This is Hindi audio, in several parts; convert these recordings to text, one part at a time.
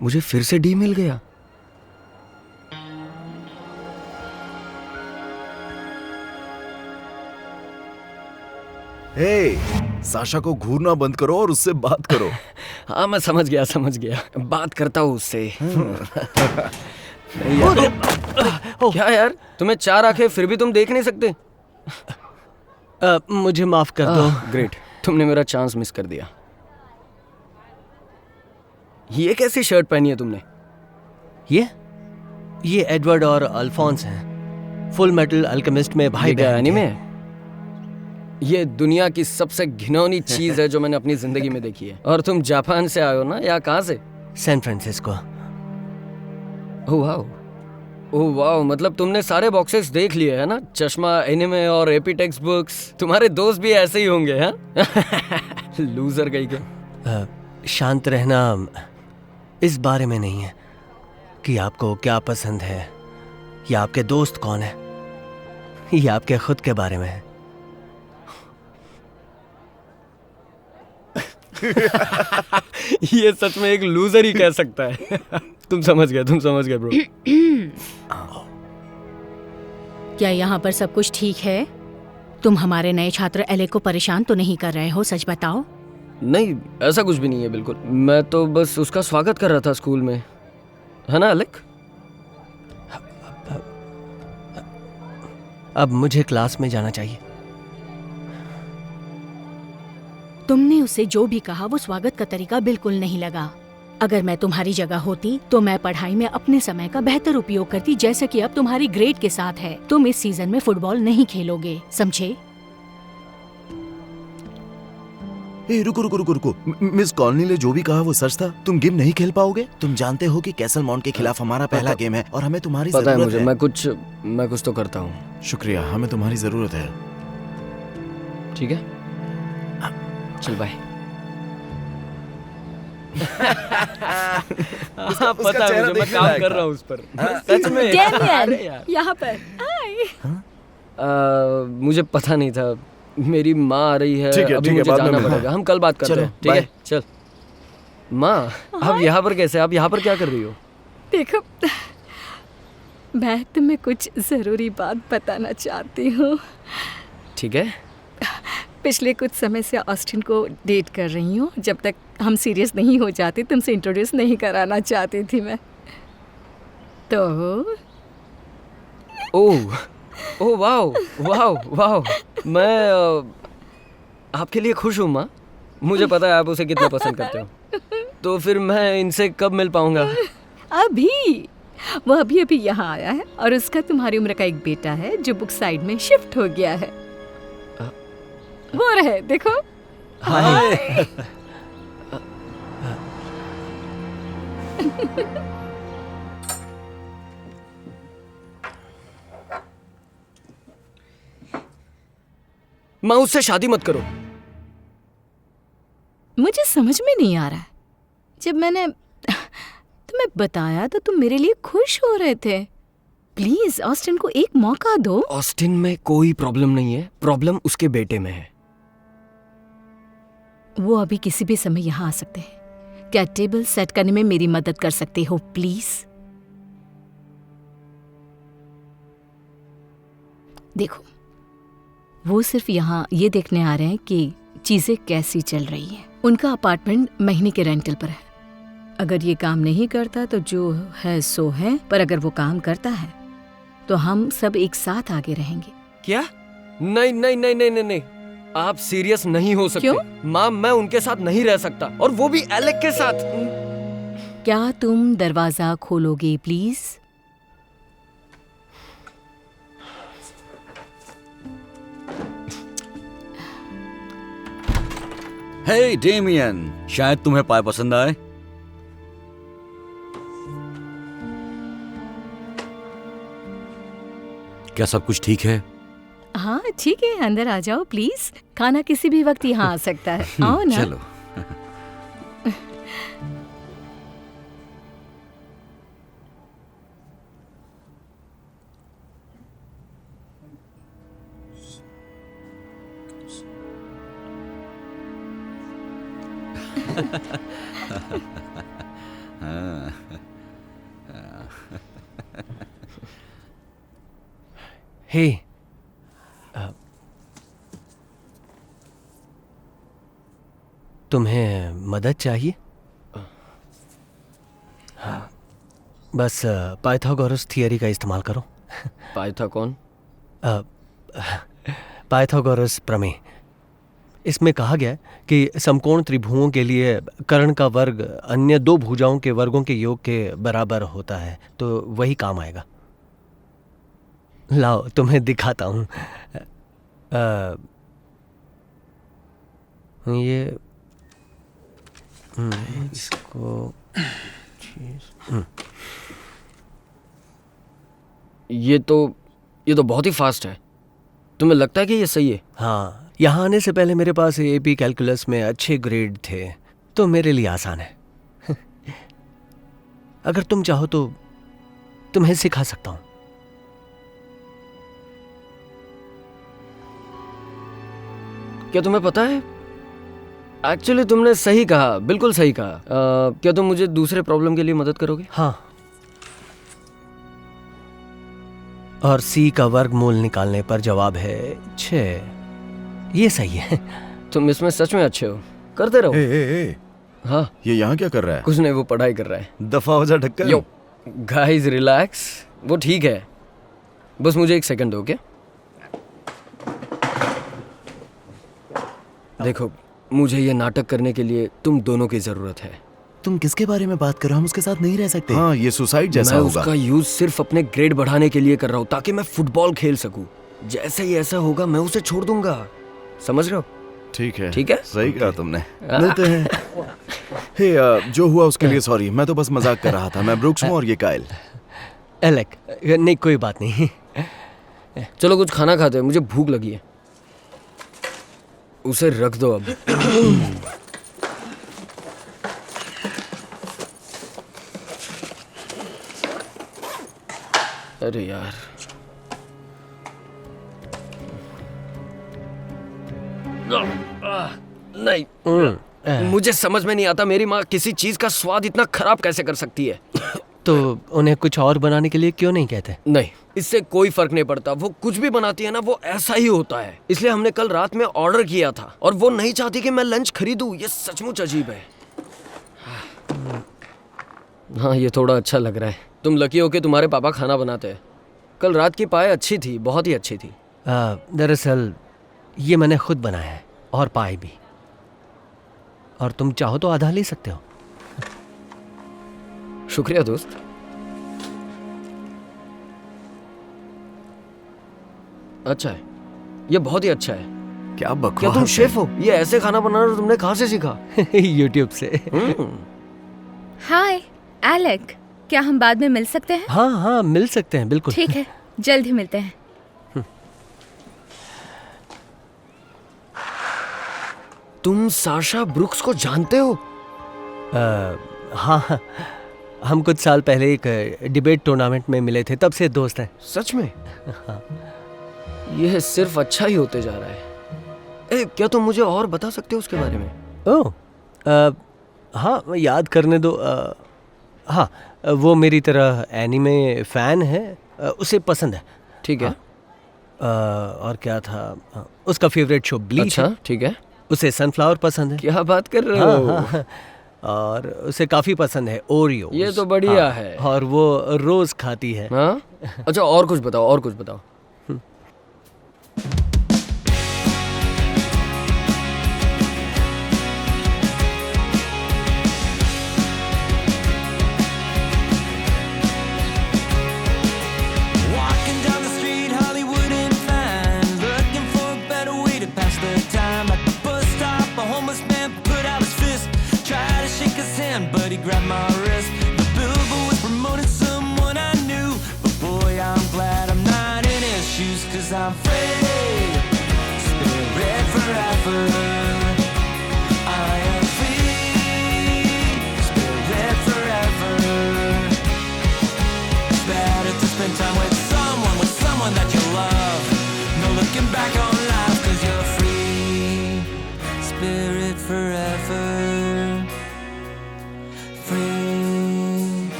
मुझे फिर से डी मिल गया। हे, साशा को घूरना बंद करो और उससे बात करो। हाँ मैं समझ गया, बात करता हूँ उससे। क्या यार, तुम्हें 4 आंखें फिर भी तुम देख नहीं सकते? मुझे माफ कर दो। ग्रेट, तुमने मेरा चांस मिस कर दिया। ये कैसी शर्ट पहनी है तुमने? ये एडवर्ड और अल्फोंस हैं, फुल मेटल अल्केमिस्ट में भाई क्या बहन एनीमे थे। है? ये दुनिया की सबसे घिनौनी चीज है जो मैंने अपनी जिंदगी में देखी है। और तुम जापान से आए हो ना, या कहाँ से? San Francisco. Oh wow, oh wow, मतलब तुमने सारे बॉक्सेस देख लिए है ना? चश्मा, एनिमे और एपी टेक्स्ट बुक्स। तुम्हारे दोस्त भी ऐसे ही होंगे, हाँ? लूजर कहीं के। शांत रहना इस बारे में नहीं है कि आपको क्या पसंद है या आपके दोस्त कौन है, ये आपके खुद के बारे में है। ये सच में एक लूजर ही कह सकता है। तुम समझ गए ब्रो। क्या यहाँ पर सब कुछ ठीक है? तुम हमारे नए छात्र एलेक को परेशान तो नहीं कर रहे हो? सच बताओ। नहीं, ऐसा कुछ भी नहीं है बिल्कुल। मैं तो बस उसका स्वागत कर रहा था स्कूल में, है ना एलेक? अब मुझे क्लास में जाना चाहिए। तुमने उसे जो भी कहा वो स्वागत का तरीका बिल्कुल नहीं लगा। अगर मैं तुम्हारी जगह होती तो मैं पढ़ाई में अपने समय का बेहतर उपयोग करती, जैसा कि अब तुम्हारी ग्रेड के साथ है। तुम इस सीजन में फुटबॉल नहीं खेलोगे, समझे? रुको। मिस कॉलनी ने जो भी कहा वो सच था। तुम गेम नहीं खेल पाओगे। तुम जानते हो कि कैसल माउंट के खिलाफ हमारा पहला गेम है और हमें तुम्हारी पता है जरूरत मुझे, है। मैं कुछ तो करता हूँ। शुक्रिया, हमें तुम्हारी जरूरत है। ठीक है, चल बाय। हाँ, पता है मुझे, मैं काम कर रहा हूँ उस पर। सच में। अरे यार, यहाँ पर मुझे पता नहीं था। मेरी माँ आ रही है, ठीक है, अभी ठीक है, मुझे बाद में जाना मिलते हैं। पड़ेगा। हम कल बात करते चलो, हैं, ठीक है? बाय। चल। माँ, आप यहाँ पर कैसे? आप यहाँ पर क्या कर रही हो? देखो, मैं तुम्हें कुछ जरूरी बात बताना चाहती हूँ। ठीक है। पिछले कुछ समय से ऑस्टिन को डेट कर रही हूँ। जब तक हम सीरियस नहीं हो जाते तुमसे इंट्रोड्यूस नहीं कराना चाहती थी मैं। तो ओह वाओ वाओ वाओ, मैं आपके लिए खुश हूँ माँ। मुझे पता है आप उसे कितना पसंद करते हो। तो फिर मैं इनसे कब मिल पाऊंगा? अभी वो अभी यहाँ आया है और उसका तुम्हारी उम्र का एक बेटा है जो बुक साइड में शिफ्ट हो गया है। वो रहे, देखो। हाय। माँ, उससे शादी मत करो। मुझे समझ में नहीं आ रहा है। जब मैंने तुम्हें बताया तो तुम मेरे लिए खुश हो रहे थे। प्लीज ऑस्टिन को एक मौका दो। ऑस्टिन में कोई प्रॉब्लम नहीं है, प्रॉब्लम उसके बेटे में है। वो अभी किसी भी समय यहाँ आ सकते हैं। क्या टेबल सेट करने में मेरी मदद कर सकते हो प्लीज? देखो, वो सिर्फ यहाँ ये देखने आ रहे हैं कि चीजें कैसी चल रही हैं। उनका अपार्टमेंट महीने के रेंटल पर है। अगर ये काम नहीं करता तो जो है सो है, पर अगर वो काम करता है तो हम सब एक साथ आगे रहेंगे। क्या? नहीं नहीं नहीं नहीं नहीं नहीं, आप सीरियस नहीं हो सकते। क्यों? माँ, मैं उनके साथ नहीं रह सकता, और वो भी एलेक के साथ। क्या तुम दरवाजा खोलोगे प्लीज? हे डेमियन, शायद तुम्हें पाए पसंद आए। क्या सब कुछ ठीक है? हाँ ठीक है, अंदर आ जाओ प्लीज। खाना किसी भी वक्त यहाँ आ सकता है। आओ ना। चलो। हाँ। हे तुम्हें मदद चाहिए? बस पाइथागोरस थियरी का इस्तेमाल करो। पाइथागोन? पाइथागोरस प्रमेय। इसमें कहा गया है कि समकोण त्रिभुजों के लिए कर्ण का वर्ग अन्य दो भुजाओं के वर्गों के योग के बराबर होता है, तो वही काम आएगा। लाओ तुम्हें दिखाता हूँ। ये इसको ये तो बहुत ही फास्ट है। तुम्हें लगता है कि ये सही है? हाँ, यहाँ आने से पहले मेरे पास एपी कैलकुलस में अच्छे ग्रेड थे, तो मेरे लिए आसान है। अगर तुम चाहो तो तुम्हें सिखा सकता हूँ। क्या तुम्हें पता है, एक्चुअली तुमने सही कहा, बिल्कुल सही कहा। क्या तुम मुझे दूसरे प्रॉब्लम के लिए मदद करोगे? हाँ, और c का वर्गमूल निकालने पर जवाब है 6। ये सही है। तुम इसमें सच में अच्छे हो, करते रहो। ए, हाँ, ये यहाँ क्या कर रहा है? कुछ नहीं, वो पढ़ाई कर रहा है। दफा हो जा ढक्कन। यो गाइस रिलैक्स, वो ठीक है, बस मुझे एक सेकंड दो। क्या देखो, मुझे ये नाटक करने के लिए तुम दोनों की जरूरत है। तुम किसके बारे में बात कर रहे हो? हम उसके साथ नहीं रह सकते। हाँ, ये सुसाइड जैसा मैं होगा। उसका यूज सिर्फ अपने ग्रेड बढ़ाने के लिए कर रहा हूँ, ताकि मैं फुटबॉल खेल सकूं। जैसे ही ऐसा होगा मैं उसे छोड़ दूंगा, समझ रहे हो? ठीक है, ठीक है, सही कहा तुमने। मिलते हैं। हे, जो हुआ उसके लिए सॉरी, मैं तो बस मजाक कर रहा था। मैं ब्रुक्स हूँ और ये काइल। एलेक, नहीं कोई बात नहीं। चलो कुछ खाना खाते हैं, मुझे भूख लगी है। उसे रख दो अब। अरे यार, नहीं, मुझे समझ में नहीं आता मेरी माँ किसी चीज का स्वाद इतना खराब कैसे कर सकती है। तो उन्हें कुछ और बनाने के लिए क्यों नहीं कहते? नहीं, इससे कोई फर्क नहीं पड़ता। वो कुछ भी बनाती है ना, वो ऐसा ही होता है। इसलिए हमने कल रात में ऑर्डर किया था, और वो नहीं चाहती कि मैं लंच खरीदूं। ये सचमुच अजीब है। हाँ, ये थोड़ा अच्छा लग रहा है। तुम लकी हो कि तुम्हारे पापा खाना बनाते हैं। कल रात की पाए अच्छी थी, बहुत ही अच्छी थी। दरअसल ये मैंने खुद बनाया है, और पाए भी। और तुम चाहो तो आधा ले सकते हो। शुक्रिया दोस्त। अच्छा है, ये बहुत ही अच्छा है। क्या बकवास क्या तुम है। शेफ हो? ये ऐसे खाना बनाना तुमने कहाँ से सीखा? यूट्यूब से। हाय एलेक, क्या हम बाद में मिल सकते हैं? हाँ हाँ, मिल सकते हैं, बिल्कुल। ठीक है, जल्द ही मिलते हैं। तुम साशा ब्रुक्स को जानते हो? हाँ, हम कुछ साल पहले एक डिबेट टूर्नामेंट में मिले थे, तब से दोस्त हैं। सच में? यह सिर्फ अच्छा ही होते जा रहा है। क्या तुम मुझे और बता सकते हो उसके बारे में? ओह, हाँ, याद करने दो। हाँ, वो मेरी तरह एनीमे फैन है, उसे पसंद है। ठीक है। और क्या था, उसका फेवरेट शो ब्लीच। अच्छा, ठीक है। उसे सनफ्लावर पसंद है। क्या बात कर रहे हो? हाँ, और उसे काफी पसंद है ओरियो। ये तो बढ़िया है। और वो रोज खाती है। हाँ? अच्छा, और कुछ बताओ, और कुछ बताओ। Walking down the street, Hollywood and fine, looking for a better way to pass the time. At the bus stop, a homeless man put out his fist, tried to shake his hand, but he grabbed my wrist. The billboard was promoting someone I knew, but boy, I'm glad I'm not in it.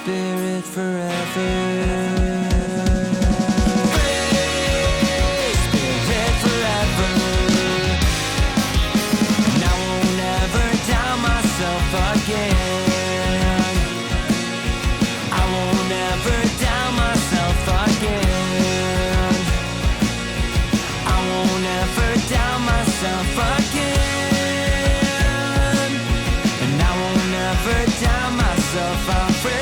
spirit forever. Spirit forever. And I won't ever doubt myself again. I won't ever doubt myself again. I won't ever doubt myself again. And I won't ever doubt myself. I'm free.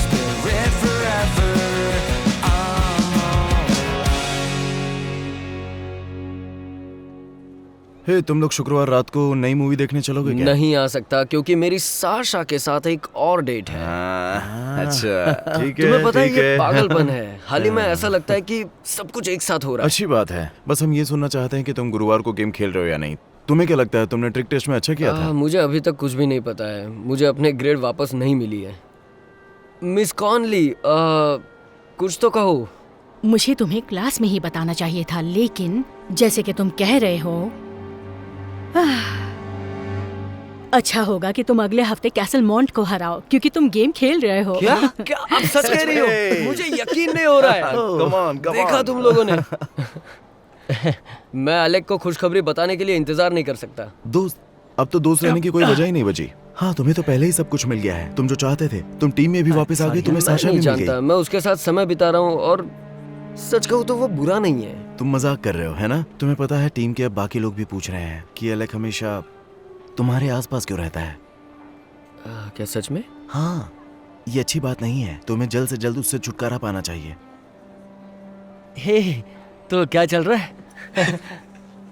Spirit forever. I'm alright. हे तुम लोग शुक्रवार रात को नई मूवी देखने चलोगे क्या? नहीं आ सकता क्योंकि मेरी साशा के साथ एक और डेट है। अच्छा ठीक है, तुम्हें पता है ठीक ये है। पागलपन है। हाल ही में ऐसा लगता है कि सब कुछ एक साथ हो रहा है। अच्छी बात है, बस हम ये सुनना चाहते हैं कि तुम गुरुवार को गेम खेल रहे हो या नहीं। तुम्हें क्या लगता है, तुमने ट्रिक टेस्ट में अच्छा किया था? मुझे अभी तक कुछ भी नहीं पता है। मुझे अपने ग्रेड वापस नहीं मिली है। मिस कॉनली, कुछ तो कहो। मुझे तुम्हें क्लास में ही बताना चाहिए था, लेकिन जैसे कि तुम कह रहे हो, अच्छा होगा कि तुम अगले हफ्ते कैसल मॉन्ट को हराओ क्योंकि तुम गेम खेल रहे हो। क्या क्या आप सच कह रही हो? मुझे यकीन नहीं हो रहा है। Come on, come देखा on. तुम लोगों ने। मैं अलेक को खुशखबरी बताने के लिए इंतजार नहीं कर सकता। दोस्त, अब तो दोस्त रहने की कोई वजह ही नहीं बची। हाँ, तुम्हें तो पहले ही सब कुछ मिल गया है, तुम जो चाहते थे। तुम टीम में भी वापस आ गए, तुम्हें मैं साशा नहीं भी मिल जानता, गई। मैं उसके साथ समय बिता रहा हूँ और सच कहूँ तो वो बुरा नहीं है। तुम मजाक कर रहे हो, है ना? तुम्हें पता है टीम के अब बाकी लोग भी पूछ रहे हैं कि अलेक हमेशा तुम्हारे आसपास क्यों रहता है। क्या सच में? हाँ, ये अच्छी बात नहीं है। तुम्हें जल्द से जल्द उससे छुटकारा पाना चाहिए। हे, तो क्या चल रहा है?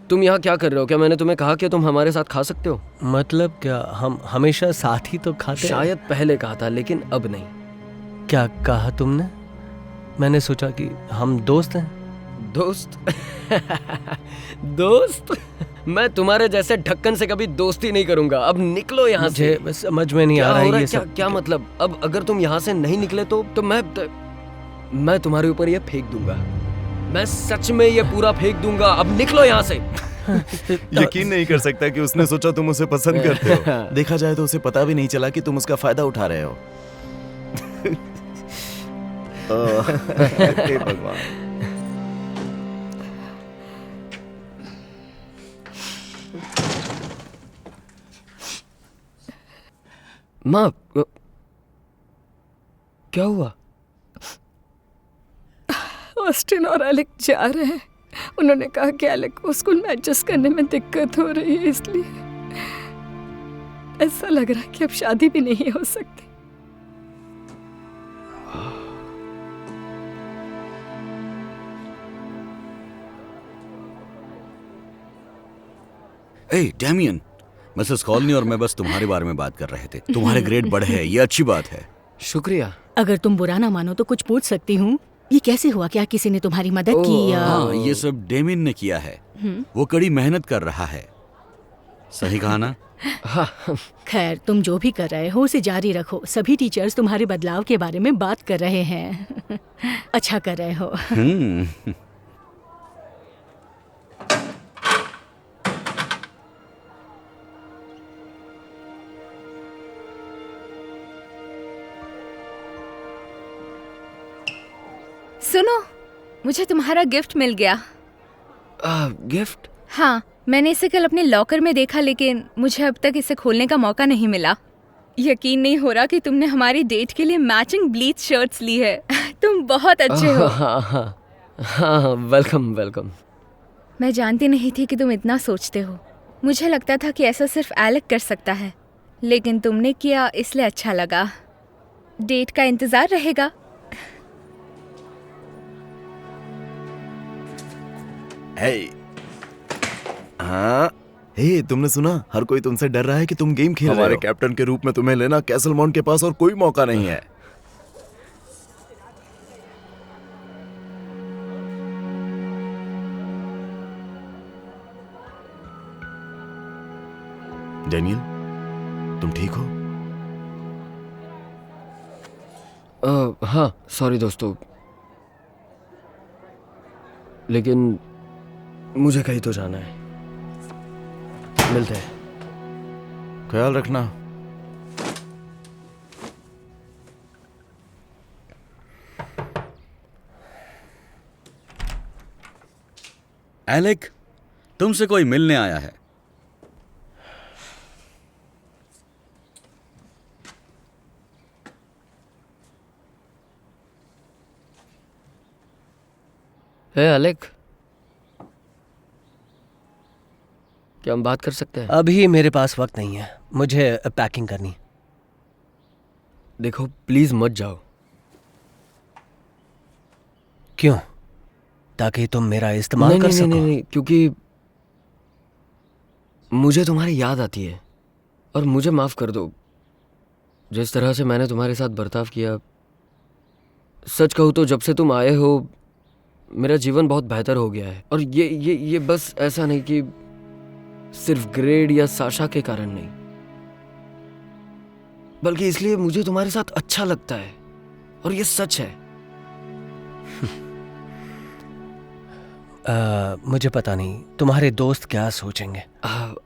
तुम यहाँ क्या कर रहे हो? क्या मैंने तुम्हें कहा कि तुम हमारे साथ खा सकते हो? मतलब क्या हम हमेशा साथ ही तो खाते हैं? शायद पहले कहा था लेकिन अब नहीं। क्या कहा तुमने? मैंने सोचा कि हम दोस्त हैं। दोस्त? दोस्त? मैं तुम्हारे जैसे ढक्कन से कभी दोस्ती नहीं करूंगा। अब निकलो यहाँ से। मुझे समझ में नहीं क्या आ रहा हो है रहा ये है? क्या सब। क्या मतलब? अब अगर तुम यहाँ से नहीं निकले तो मैं तुम्हारे ऊपर ये फेंक दूंगा। मैं सच में ये पूरा फेंक दूंगा। अब निकलो यहाँ से। यकीन नहीं कर सकता कि उसने सोचा तुम उसे पसंद करते हो। देखा जाए तो उसे पता भी नहीं चला कि तुम उसका फायदा उठा रहे हो। हे भगवान। माँ, क्या हुआ? ऑस्टिन और एलेक जा रहे हैं। उन्होंने कहा कि एलेक को स्कूल में एडजस्ट करने में दिक्कत हो रही है, इसलिए ऐसा लग रहा है कि अब शादी भी नहीं हो सकती। ए डैमियन, मिसेस कॉलनी और मैं बस तुम्हारे बारे में बात कर रहे थे। तुम्हारे ग्रेड बढ़े हैं, ये अच्छी बात है। शुक्रिया। अगर तुम बुरा ना मानो तो कुछ पूछ सकती हूँ? ये कैसे हुआ? क्या किसी ने तुम्हारी मदद की या? हाँ, ये सब डेमिन ने किया है। वो कड़ी मेहनत कर रहा है। सही कहा ना? खैर, तुम जो भी कर रहे हो उसे जारी रखो। सभी टीचर्स तुम्हारे बदलाव के बारे में बात कर रहे हैं। अच्छा कर रहे हो। सुनो, मुझे तुम्हारा गिफ्ट मिल गया। गिफ्ट? हाँ, मैंने इसे कल अपने लॉकर में देखा, लेकिन मुझे अब तक इसे खोलने का मौका नहीं मिला। यकीन नहीं हो रहा कि तुमने हमारी डेट के लिए मैचिंग ब्लीच शर्ट्स ली है। तुम बहुत अच्छे हो। हाँ हाँ हाँ, वेलकम वेलकम। मैं जानती नहीं थी कि तुम इतना सोचते हो। मुझे लगता था कि ऐसा सिर्फ एलेक कर सकता है, लेकिन तुमने किया इसलिए अच्छा लगा। डेट का इंतजार रहेगा। हाँ, हे, तुमने सुना? हर कोई तुमसे डर रहा है कि तुम गेम खेल रहे हो। हमारे कैप्टन के रूप में तुम्हें लेना कैसल माउंट के पास और कोई मौका नहीं है। डेनियल, तुम ठीक हो? हाँ, सॉरी दोस्तों, लेकिन मुझे कहीं तो जाना है। मिलते हैं। ख्याल रखना। एलेक, तुमसे कोई मिलने आया है। हे अलेक, क्या हम बात कर सकते हैं? अभी मेरे पास वक्त नहीं है, मुझे पैकिंग करनी। देखो प्लीज मत जाओ। क्यों? ताकि तुम मेरा इस्तेमाल नहीं, कर नहीं, सको? नहीं, नहीं, क्योंकि मुझे तुम्हारी याद आती है और मुझे माफ कर दो जिस तरह से मैंने तुम्हारे साथ बर्ताव किया। सच कहूँ तो जब से तुम आए हो मेरा जीवन बहुत बेहतर हो गया है। और ये बस ऐसा नहीं कि सिर्फ ग्रेड या साशा के कारण नहीं, बल्कि इसलिए मुझे तुम्हारे साथ अच्छा लगता है और ये सच है। मुझे पता नहीं तुम्हारे दोस्त क्या सोचेंगे।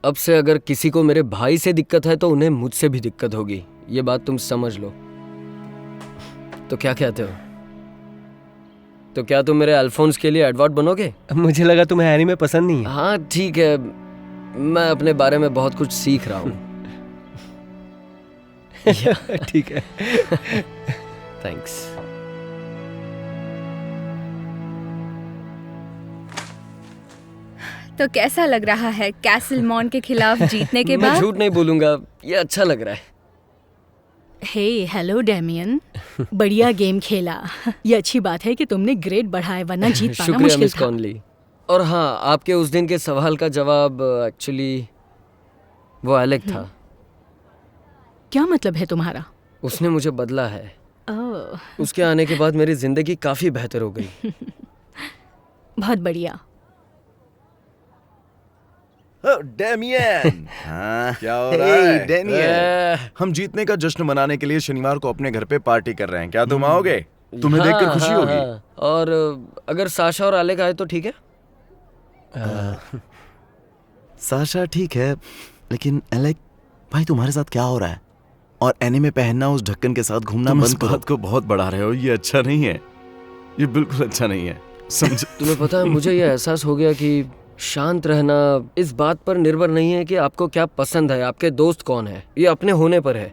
अब से अगर किसी को मेरे भाई से दिक्कत है तो उन्हें मुझसे भी दिक्कत होगी, ये बात तुम समझ लो। तो क्या कहते हो? तो क्या तुम मेरे अल्फोंस के लिए एडवर्ट बनोगे? मुझे लगा तुम्हें एनीमे पसंद नहीं है। हाँ ठीक है, मैं अपने बारे में बहुत कुछ सीख रहा हूँ। ठीक है। थैंक्स। तो कैसा लग रहा है कैसलमॉन के खिलाफ जीतने के मैं बाद? झूठ नहीं बोलूंगा, ये अच्छा लग रहा है। हे हेलो डैमियन, बढ़िया गेम खेला। ये अच्छी बात है कि तुमने ग्रेड बढ़ाए, वरना जीत पाना शुक्रिया मुश्किल मिस था। कॉनली। और हाँ, आपके उस दिन के सवाल का जवाब एक्चुअली वो एलेक था। क्या मतलब है तुम्हारा? उसने मुझे बदला है। ओह, उसके आने के बाद मेरी जिंदगी काफी बेहतर हो गई। बहुत बढ़िया। डेमियन। हाँ, क्या हो रहा है? डेनियल, हम जीतने का जश्न मनाने के लिए शनिवार को अपने घर पे पार्टी कर रहे हैं, क्या तुम आओगे? तुम्हें देखकर खुशी होगी। और अगर साशा और एलेक आए तो ठीक है। साशा ठीक है, लेकिन एलेक भाई तुम्हारे साथ क्या हो रहा है? और एनीमे पहनना, उस ढक्कन के साथ घूमना बंद करो। बात को बहुत बढ़ा रहे हो, ये अच्छा नहीं है, ये बिल्कुल अच्छा नहीं है, समझ? तुम्हें पता है, मुझे ये एहसास हो गया कि शांत रहना इस बात पर निर्भर नहीं है कि आपको क्या पसंद है, आपके दोस्त कौन है, ये अपने होने पर है।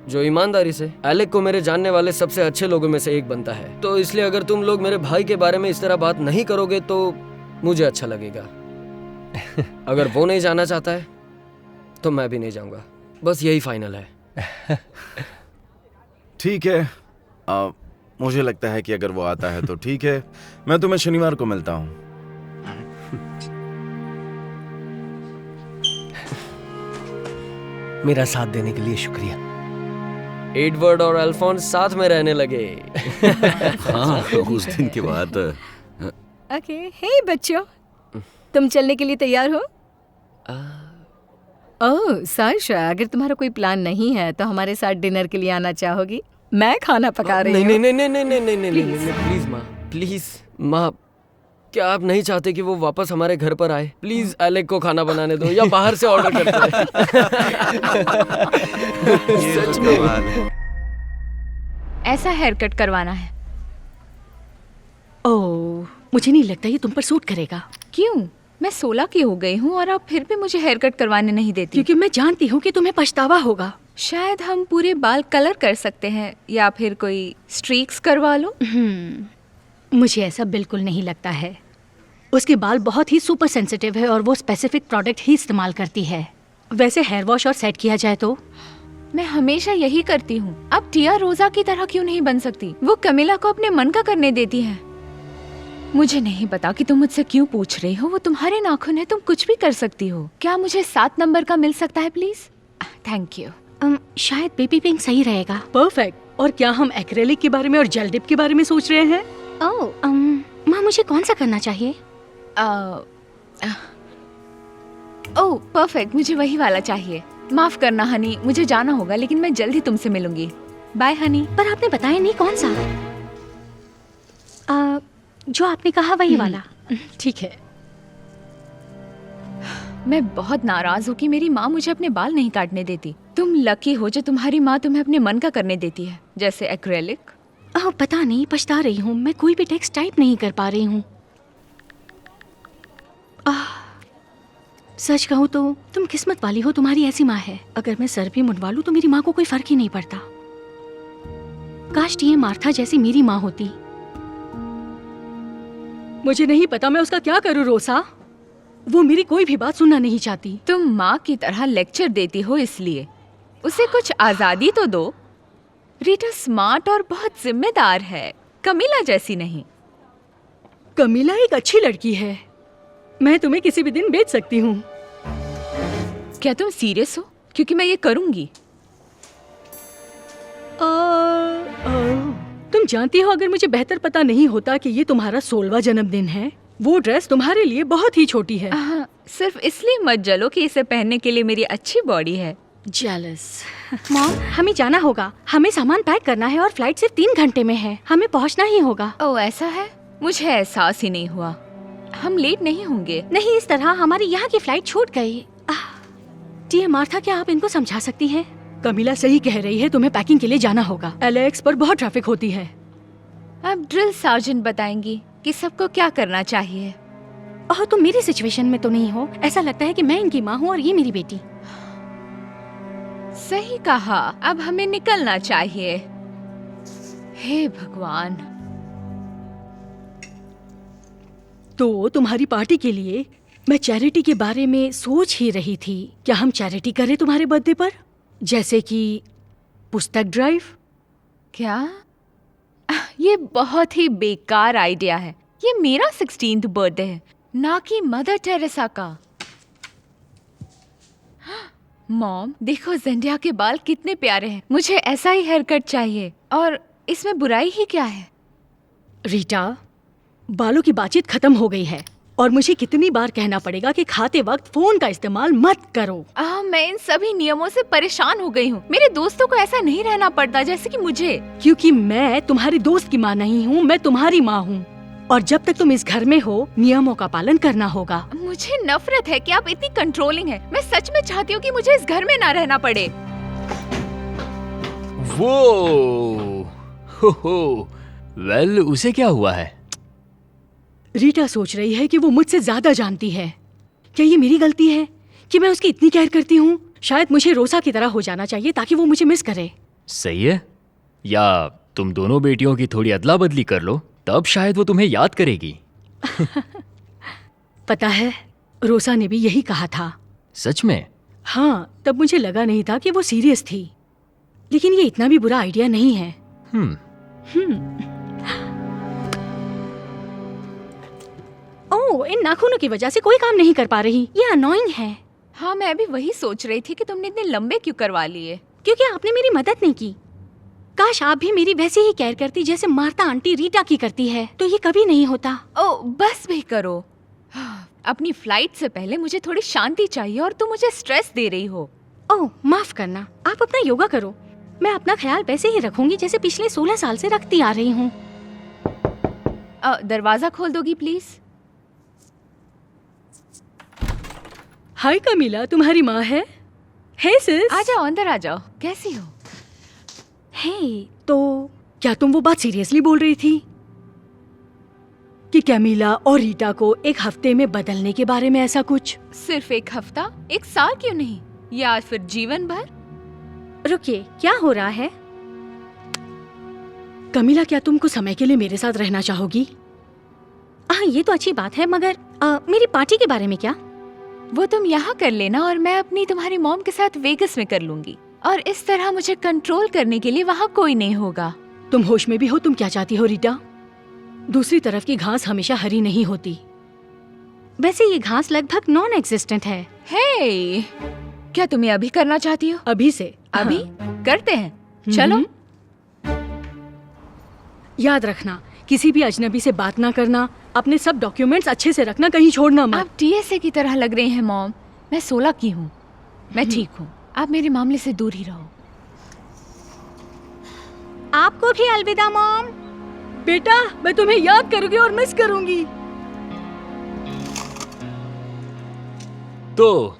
जो ईमानदारी से एलेक को मेरे जानने वाले सबसे अच्छे लोगों में से एक बनता है। तो इसलिए अगर तुम लोग मेरे भाई के बारे में इस तरह बात नहीं करोगे तो मुझे अच्छा लगेगा। अगर वो नहीं जाना चाहता है तो मैं भी नहीं जाऊंगा, बस यही फाइनल है। ठीक है, मुझे लगता है कि अगर वो आता है तो ठीक है, मैं तुम्हें शनिवार को मिलता हूँ। मेरा साथ देने के लिए शुक्रिया। एडवर्ड और अल्फोंस साथ में रहने लगे। हाँ, उस दिन के बाद ओके, हे बच्चों, तुम चलने के लिए तैयार हो? ओह साशा, अगर तुम्हारा कोई प्लान नहीं है तो हमारे साथ डिनर के लिए आना चाहोगी? मैं खाना पका रही हूँ। नहीं नहीं नहीं नहीं नहीं नहीं नहीं नहीं नहीं, प्लीज माँ, प्लीज माँ, क्या आप नहीं चाहते कि वो वापस हमारे घर पर आए? प्लीज एलेक को खाना बनाने दो या बाहर से ऑर्डर करते हैं। सच में ऐसा हेयर कट करवाना है। ओह, मुझे नहीं लगता ये तुम पर सूट करेगा। क्यों? मैं 16 की हो गई हूँ और आप फिर भी मुझे हेयर कट करवाने नहीं देती। क्योंकि मैं जानती हूँ कि तुम्हें पछतावा होगा। शायद हम पूरे बाल कलर कर सकते हैं या फिर कोई स्ट्रीक्स करवा लो। मुझे ऐसा बिल्कुल नहीं लगता है। उसके बाल बहुत ही सुपर सेंसिटिव है और वो स्पेसिफिक प्रोडक्ट ही इस्तेमाल करती है। वैसे हेयर वॉश और सेट किया जाए तो मैं हमेशा यही करती हूँ। अब टिया रोजा की तरह क्यों नहीं बन सकती? वो कमिला को अपने मन का करने देती है। मुझे नहीं पता कि तुम मुझसे क्यों पूछ रही हो, वो तुम्हारे नाखून है, तुम कुछ भी कर सकती हो। क्या मुझे 7 नंबर का मिल सकता है प्लीज? Thank you. शायद बेबी पिंक सही रहेगा। परफेक्ट। और क्या हम एक्रेलिक के बारे में और जेल डिप के बारे में सोच रहे हैं? ओह, माँ, मुझे कौन सा करना चाहिए? ओह परफेक्ट, मुझे वही वाला चाहिए। माफ करना हनी, मुझे जाना होगा, लेकिन मैं जल्द ही तुमसे मिलूंगी। बाय हनी। पर आपने बताया नहीं कौन सा। जो आपने कहा वही वाला। ठीक है। मैं बहुत नाराज हूँ कि मेरी माँ मुझे अपने बाल नहीं काटने देती। तुम लकी हो जो तुम्हारी माँ तुम्हें अपने मन का करने देती है, जैसे एक्रेलिक। पता नहीं, पछता रही हूँ। मैं कोई भी टेक्स्ट टाइप नहीं कर पा रही हूँ। सच कहूँ तो तुम किस्मत वाली हो, तुम्हारी ऐसी माँ है। अगर मैं सर भी मुंडवा लूं तो मेरी माँ को कोई फर्क ही नहीं पड़ता। काश टीए मार्था जैसी मेरी माँ होती। मुझे नहीं पता मैं उसका क्या करूँ रोसा। वो मेरी कोई भी बात सुनना नहीं चाहती। तुम माँ की तरह लेक्चर देती हो, इसलिए उसे कुछ आजादी तो दो। रीटा स्मार्ट और बहुत जिम्मेदार है, कमीला जैसी नहीं। कमीला एक अच्छी लड़की है, मैं तुम्हें किसी भी दिन बेच सकती हूँ। क्या तुम सीरियस हो? क्योंकि मैं ये करूंगी। तुम जानती हो, अगर मुझे बेहतर पता नहीं होता कि ये तुम्हारा 16वां जन्मदिन है, वो ड्रेस तुम्हारे लिए बहुत ही छोटी है। सिर्फ इसलिए मत जलो कि इसे पहनने के लिए मेरी अच्छी बॉडी है। जेलस। मॉम, हमें जाना होगा। हमें सामान पैक करना है और फ्लाइट सिर्फ 3 घंटे में है। हमें पहुंचना ही होगा। ओह ऐसा है? मुझे एहसास ही नहीं हुआ। हम लेट नहीं होंगे। नहीं, इस तरह हमारी यहाँ की फ्लाइट छूट गई। टीए मार्था, क्या आप इनको समझा सकती हैं? कमीला सही कह रही है, तुम्हें पैकिंग के लिए जाना होगा। एलेक्स पर बहुत ट्रैफिक होती है। अब ड्रिल सार्जेंट बताएंगी कि सबको क्या करना चाहिए। ओह, तुम मेरी सिचुएशन में तो नहीं हो। ऐसा लगता है कि मैं इनकी माँ हूँ और ये मेरी बेटी। सही कहा। अब हमें निकलना चाहिए। हे भगवान। तो तुम्हारी पार्टी के लिए मैं चैरिटी के बारे में सोच ही रही थी। क्या हम चैरिटी करें तुम्हारे बर्थडे पर? जैसे कि पुस्तक ड्राइव। क्या? ये बहुत ही बेकार आइडिया है। ये मेरा 16th बर्थडे है, ना कि मदर टेरेसा का। मॉम, देखो जेंडिया के बाल कितने प्यारे हैं। मुझे ऐसा ही हेयर कट चाहिए। और इसमें बुराई ही क्या है? रीटा, बालों की बातचीत खत्म हो गई है और मुझे कितनी बार कहना पड़ेगा कि खाते वक्त फोन का इस्तेमाल मत करो। मैं इन सभी नियमों से परेशान हो गई हूँ। मेरे दोस्तों को ऐसा नहीं रहना पड़ता जैसे कि मुझे। क्योंकि मैं तुम्हारी दोस्त की माँ नहीं हूँ, मैं तुम्हारी माँ हूँ। और जब तक तुम इस घर में हो, नियमों का पालन करना होगा। मुझे नफरत है कि आप इतनी कंट्रोलिंग हैं। मैं सच में चाहती हूँ कि मुझे इस घर में ना रहना पड़े। वो वेल, उसे क्या हुआ है? रीटा सोच रही है कि वो मुझसे ज्यादा जानती है। क्या ये मेरी गलती है कि मैं उसकी इतनी केयर करती हूँ? शायद मुझे रोसा की तरह हो जाना चाहिए ताकि वो मुझे मिस करे। सही है। या तुम दोनों बेटियों की थोड़ी अदला बदली कर लो, तब शायद वो तुम्हें याद करेगी। पता है, रोसा ने भी यही कहा था। सच में? हाँ, तब मुझे लगा नहीं था कि वो सीरियस थी। लेकिन ये इतना भी बुरा आइडिया नहीं है। ओह, इन नाखूनों की वजह से कोई काम नहीं कर पा रही। ये अनोइंग है। हाँ, मैं भी वही सोच रही थी कि तुमने इतने लंबे क्यों करवा लिए। क्योंकि आपने मेरी मदद नहीं की। काश आप भी मेरी वैसे ही केयर करती जैसे मार्था आंटी रीटा की करती है, तो ये कभी नहीं होता। ओह, बस भी करो। अपनी फ्लाइट से पहले मुझे थोड़ी शांति चाहिए और तुम मुझे स्ट्रेस दे रही हो। ओह, माफ करना। आप अपना योगा करो। मैं अपना ख्याल वैसे ही रखूंगी जैसे पिछले 16 साल से रखती आ रही हूँ। दरवाजा खोल दोगी प्लीज? हाय कमीला, तुम्हारी माँ है। हे सिस। आ जाओ, अंदर आ जाओ। कैसी हो? हे, तो क्या तुम वो बात सीरियसली बोल रही थी कि कैमिला और रीटा को एक हफ्ते में बदलने के बारे में? ऐसा कुछ? सिर्फ एक हफ्ता? 1 साल क्यों नहीं? या फिर जीवन भर? रुकिए, क्या हो रहा है? कमीला, क्या तुम कुछ समय के लिए मेरे साथ रहना चाहोगी? हाँ, ये तो अच्छी बात है, मगर मेरी पार्टी के बारे में क्या? वो तुम यहाँ कर लेना और मैं अपनी तुम्हारी मॉम के साथ वेगस में कर लूंगी। और इस तरह मुझे कंट्रोल करने के लिए वहाँ कोई नहीं होगा। तुम होश में भी हो? तुम क्या चाहती हो रीटा? दूसरी तरफ की घास हमेशा हरी नहीं होती। वैसे ये घास लगभग नॉन एग्जिस्टेंट है। हे, क्या तुम ये अभी करना चाहती हो? अभी से? अभी? करते हैं, चलो। याद रखना, किसी भी अजनबी से बात ना करना, अपने सब डॉक्यूमेंट्स अच्छे से रखना, कहीं छोड़ना मत। आप टीएसए की तरह लग रही हैं मॉम। मैं 16 की हूँ, मैं ठीक हूँ। आप मेरे मामले से दूर ही रहो। आपको भी अलविदा मॉम। बेटा, मैं तुम्हें याद करूंगी और मिस करूंगी। तो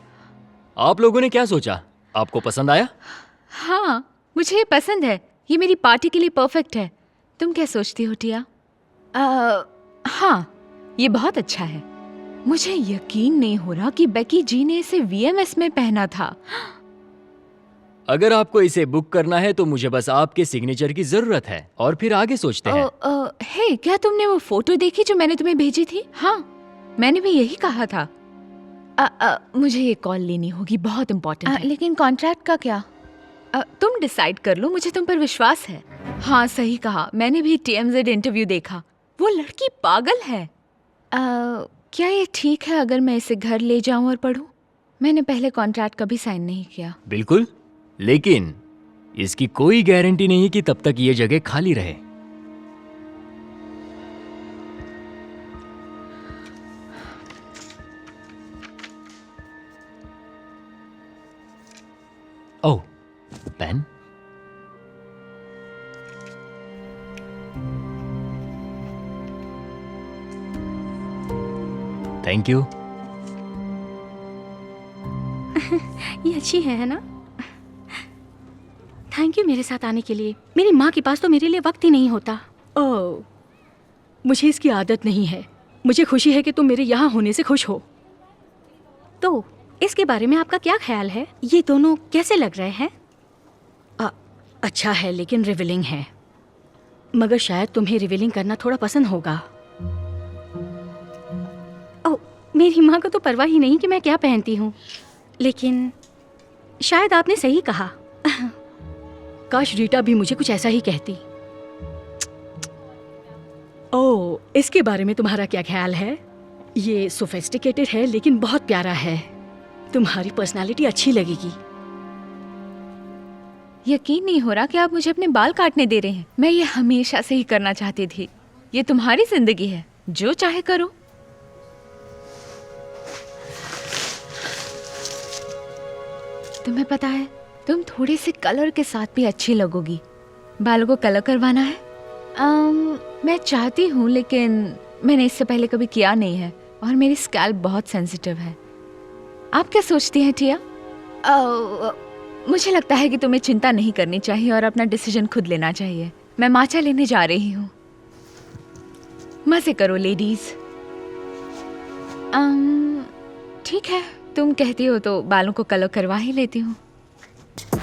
आप लोगों ने क्या सोचा? आपको पसंद आया? हाँ, मुझे ये पसंद है। ये मेरी पार्टी के लिए परफेक्ट है। तुम क्या सोचती हो टिया? हाँ, ये बहुत अच्छा है। मुझे यकीन नहीं हो रहा कि बेकी जी ने इसे वीएमएस में पहना था। अगर आपको इसे बुक करना है तो मुझे बस आपके सिग्नेचर की जरूरत है और फिर आगे सोचते हैं। हे, क्या तुमने वो फोटो देखी जो मैंने तुम्हें भेजी थी? हाँ, मैंने भी यही कहा था। मुझे ये कॉल लेनी होगी, बहुत इम्पोर्टेंट है। लेकिन कॉन्ट्रैक्ट का क्या? तुम डिसाइड कर लो, मुझे तुम पर विश्वास है। हाँ, सही कहा, मैंने भी TMZ इंटरव्यू देखा। वो लड़की पागल है। क्या ये ठीक है अगर मैं इसे घर ले जाऊं और पढूं? मैंने पहले कॉन्ट्रैक्ट कभी साइन नहीं किया। बिल्कुल, लेकिन इसकी कोई गारंटी नहीं कि तब तक ये जगह खाली रहे। ओह, पेन। Thank you. ये अच्छी है ना? थैंक यू मेरे साथ आने के लिए। मेरी माँ के पास तो मेरे लिए वक्त ही नहीं होता। ओह, मुझे इसकी आदत नहीं है। मुझे खुशी है कि तुम मेरे यहाँ होने से खुश हो। तो इसके बारे में आपका क्या ख्याल है? ये दोनों कैसे लग रहे हैं? अच्छा है, लेकिन रिवीलिंग है। मगर शायद तुम्हें रिवीलिंग करना थोड़ा पसंद होगा। ओह, मेरी माँ को तो परवाह ही नहीं कि मैं क्या पहनती हूँ। लेकिन शायद आपने सही कहा। काश रीटा भी मुझे कुछ ऐसा ही कहती। ओह, इसके बारे में तुम्हारा क्या ख्याल है? ये सोफिस्टिकेटेड है लेकिन बहुत प्यारा है। तुम्हारी पर्सनालिटी अच्छी लगेगी। यकीन नहीं हो रहा कि आप मुझे अपने बाल काटने दे रहे हैं। मैं ये हमेशा से ही करना चाहती थी। ये तुम्हारी जिंदगी है, जो चाहे करो। तुम्हें पता है, तुम थोड़े से कलर के साथ भी अच्छी लगोगी। बालों को कलर करवाना है? मैं चाहती हूँ, लेकिन मैंने इससे पहले कभी किया नहीं है और मेरी स्कैल्प बहुत सेंसिटिव है। आप क्या सोचती हैं टिया? मुझे लगता है कि तुम्हें चिंता नहीं करनी चाहिए और अपना डिसीजन खुद लेना चाहिए। मैं माचा लेने जा रही हूँ। मजे करो लेडीज। ठीक है, तुम कहती हो तो बालों को कलर करवा ही लेती हूँ।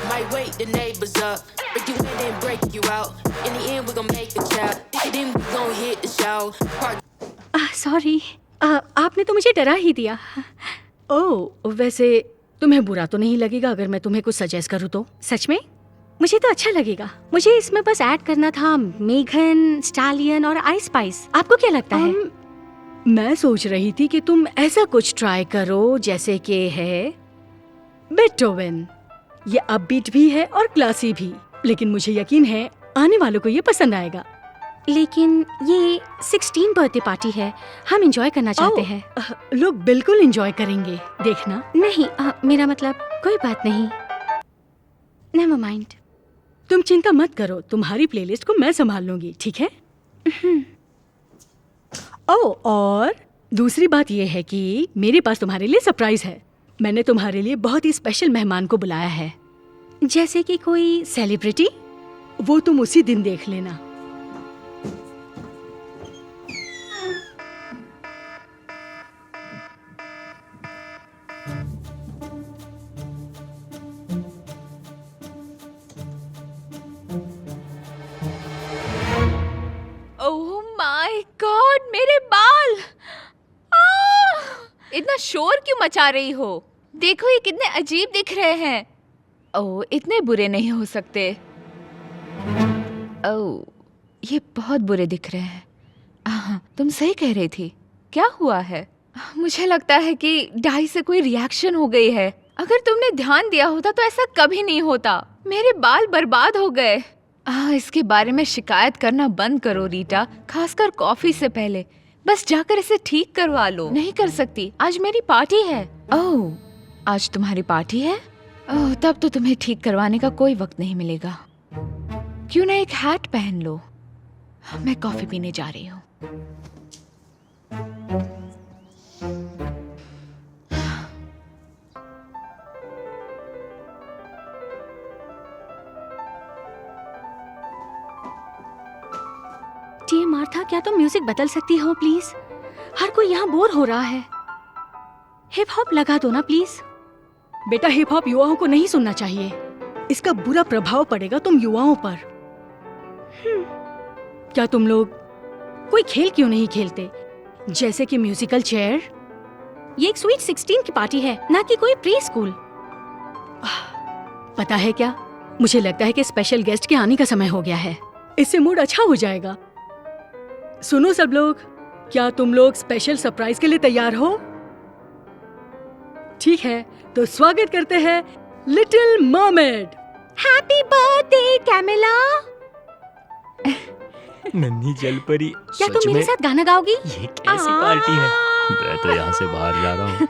Might wake the neighbors up, break you in and break you out. In the end, we're gonna make a child. Then we gonna hit the show. Sorry, आपने तो मुझे डरा ही दिया। ओह, वैसे तुम्हें बुरा तो नहीं लगेगा अगर मैं तुम्हें कुछ सजेस्ट करूँ तो? सच में मुझे तो अच्छा लगेगा। मुझे इसमें बस ऐड करना था मेघन, स्टालियन और आइस स्पाइस। आपको क्या लगता है? मैं सोच रही थी कि तुम ऐसा कुछ ट्राई करो जैसे कि है बेटोवेन। ये अपबीट भी है और क्लासी भी, लेकिन मुझे यकीन है आने वालों को ये पसंद आएगा। लेकिन ये 16 बर्थडे पार्टी है, हम एंजॉय करना चाहते हैं। लोग बिल्कुल एंजॉय करेंगे, देखना। नहीं, मेरा मतलब कोई बात नहीं। नेवर माइंड, तुम चिंता मत करो, तुम्हारी प्लेलिस्ट को मैं संभाल लूंगी, ठीक है? ओह, और दूसरी बात यह है कि मेरे पास तुम्हारे लिए सरप्राइज है। मैंने तुम्हारे लिए बहुत ही स्पेशल मेहमान को बुलाया है, जैसे कि कोई सेलिब्रिटी। वो तुम उसी दिन देख लेना। ओह माय गॉड, मेरे बाल! इतना शोर क्यों मचा रही हो? देखो ये कितने अजीब दिख रहे हैं। ओह, इतने बुरे नहीं हो सकते। ओह, ये बहुत बुरे दिख रहे हैं। तुम सही कह रही थी। क्या हुआ है? मुझे लगता है कि डाई से कोई रिएक्शन हो गई है। अगर तुमने ध्यान दिया होता तो ऐसा कभी नहीं होता। मेरे बाल बर्बाद हो गए। इसके बारे में शिकायत करना बंद करो रीटा, खासकर कॉफी से पहले। बस जाकर इसे ठीक करवा लो। नहीं कर सकती, आज मेरी पार्टी है। ओह, आज तुम्हारी पार्टी है? ओह, तब तो तुम्हें ठीक करवाने का कोई वक्त नहीं मिलेगा। क्यों ना एक हैट पहन लो। मैं कॉफी पीने जा रही हूँ। टी मार्था, क्या तुम म्यूजिक बदल सकती हो प्लीज? हर कोई यहाँ बोर हो रहा है। हिप हॉप लगा दो ना प्लीज। बेटा हिप हॉप युवाओं को नहीं सुनना चाहिए, इसका बुरा प्रभाव पड़ेगा तुम युवाओं पर। क्या तुम लोग कोई खेल क्यों नहीं खेलते, जैसे कि म्यूजिकल चेयर? ये एक स्वीट 16 की पार्टी है, ना कि कोई प्री स्कूल। पता है क्या, मुझे लगता है कि स्पेशल गेस्ट के आने का समय हो गया है, इससे मूड अच्छा हो जाएगा। सुनो सब लोग, क्या तुम लोग स्पेशल सरप्राइज के लिए तैयार हो? ठीक है, तो स्वागत करते हैं little mermaid. Happy birthday Camila. नन्ही जलपरी, क्या तुम मेरे साथ गाना गाओगी? ये कैसी पार्टी है? मैं तो यहाँ से बाहर जा रहा हूँ।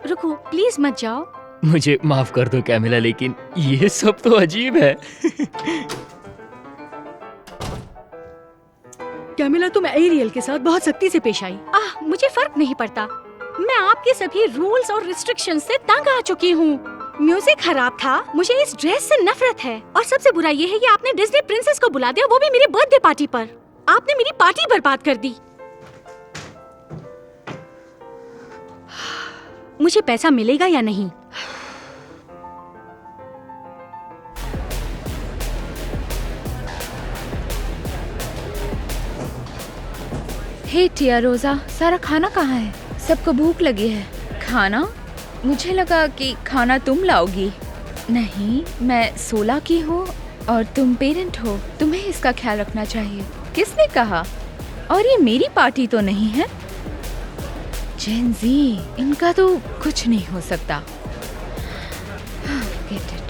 रुको प्लीज मत जाओ। मुझे माफ कर दो कैमिला, लेकिन ये सब तो अजीब है। कैमिला, तुम एरियल के साथ बहुत सख्ती से पेश आई। मुझे फर्क नहीं पड़ता, मैं आपके सभी रूल्स और रिस्ट्रिक्शंस से तंग आ चुकी हूँ। म्यूजिक खराब था, मुझे इस ड्रेस से नफरत है, और सबसे बुरा ये है कि आपने डिज्नी प्रिंसेस को बुला दिया, वो भी मेरी बर्थडे पार्टी पर। आपने मेरी पार्टी बर्बाद कर दी। मुझे पैसा मिलेगा या नहीं? हे टिया रोजा, सारा खाना कहाँ है? सबको भूख लगी है। खाना? मुझे लगा कि खाना तुम लाओगी। नहीं, मैं 16 की हूँ और तुम पेरेंट हो, तुम्हें इसका ख्याल रखना चाहिए। किसने कहा? और ये मेरी पार्टी तो नहीं है। जेन जी, इनका तो कुछ नहीं हो सकता। Get it.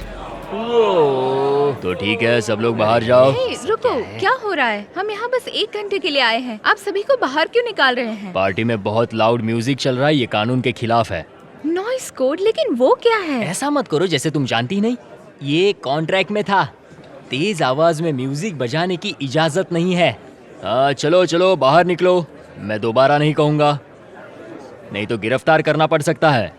तो ठीक है, सब लोग बाहर जाओ। रुको, क्या हो रहा है? हम यहाँ बस 1 घंटे के लिए आए हैं, आप सभी को बाहर क्यों निकाल रहे हैं? पार्टी में बहुत लाउड म्यूजिक चल रहा है, ये कानून के खिलाफ है। Noise code? लेकिन वो क्या है? ऐसा मत करो जैसे तुम जानती नहीं, ये कॉन्ट्रैक्ट में था। तेज आवाज में म्यूजिक बजाने की इजाजत नहीं है। चलो चलो बाहर निकलो, मैं दोबारा नहीं कहूँगा, नहीं तो गिरफ्तार करना पड़ सकता है।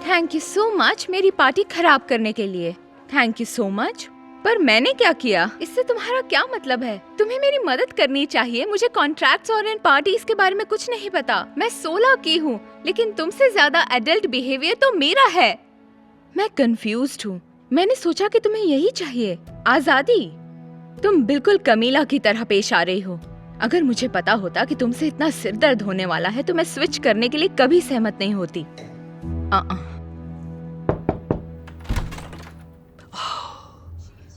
थैंक यू सो मच मेरी पार्टी खराब करने के लिए। Thank you so much. पर मैंने क्या किया? इससे तुम्हारा क्या मतलब है? तुम्हें मेरी मदद करनी चाहिए। मुझे कॉन्ट्रैक्ट्स और इन पार्टीज के बारे में कुछ नहीं पता। मैं 16 की हूँ, लेकिन तुमसे ज्यादा एडल्ट बिहेवियर तो मेरा है। मैं कंफ्यूज्ड हूँ। मैंने सोचा कि तुम्हें यही चाहिए, आजादी। तुम बिल्कुल कमीला की तरह पेश आ रही हो। अगर मुझे पता होता कि तुमसे इतना सिर दर्द होने वाला है तो मैं स्विच करने के लिए कभी सहमत नहीं होती।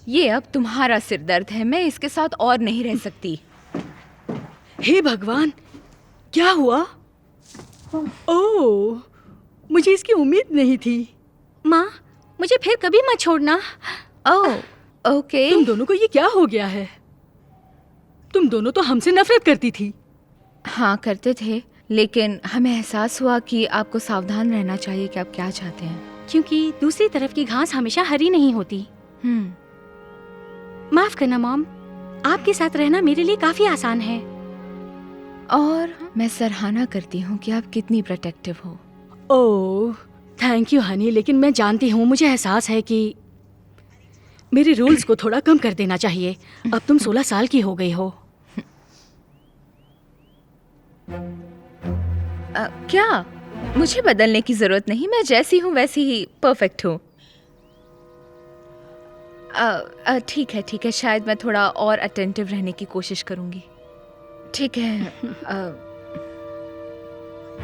ये अब तुम्हारा सिर दर्द है, मैं इसके साथ और नहीं रह सकती। हे भगवान, क्या हुआ? ओह, मुझे इसकी उम्मीद नहीं थी। माँ, मुझे फिर कभी मत छोड़ना। ओह, ओके। तुम दोनों को ये क्या हो गया है? तुम दोनों तो हमसे नफरत करती थी। हाँ, करते थे, लेकिन हमें एहसास हुआ कि आपको सावधान रहना चाहिए कि आप क्या चाहते हैं, क्योंकि दूसरी तरफ की घास हमेशा हरी नहीं होती। माफ करना मॉम, आपके साथ रहना मेरे लिए काफी आसान है। और मैं सराहना करती हूँ कि आप कितनी प्रोटेक्टिव हो। ओह, थैंक यू हनी, लेकिन मैं जानती हूँ, मुझे एहसास है कि मेरे रूल्स को थोड़ा कम कर देना चाहिए। अब तुम 16 साल की हो गई हो। क्या? मुझे बदलने की जरूरत नहीं, मैं जैसी हूँ वैसी ही परफेक्ट हूँ। ठीक है, शायद मैं थोड़ा और अटेंटिव रहने की कोशिश करूंगी। ठीक है।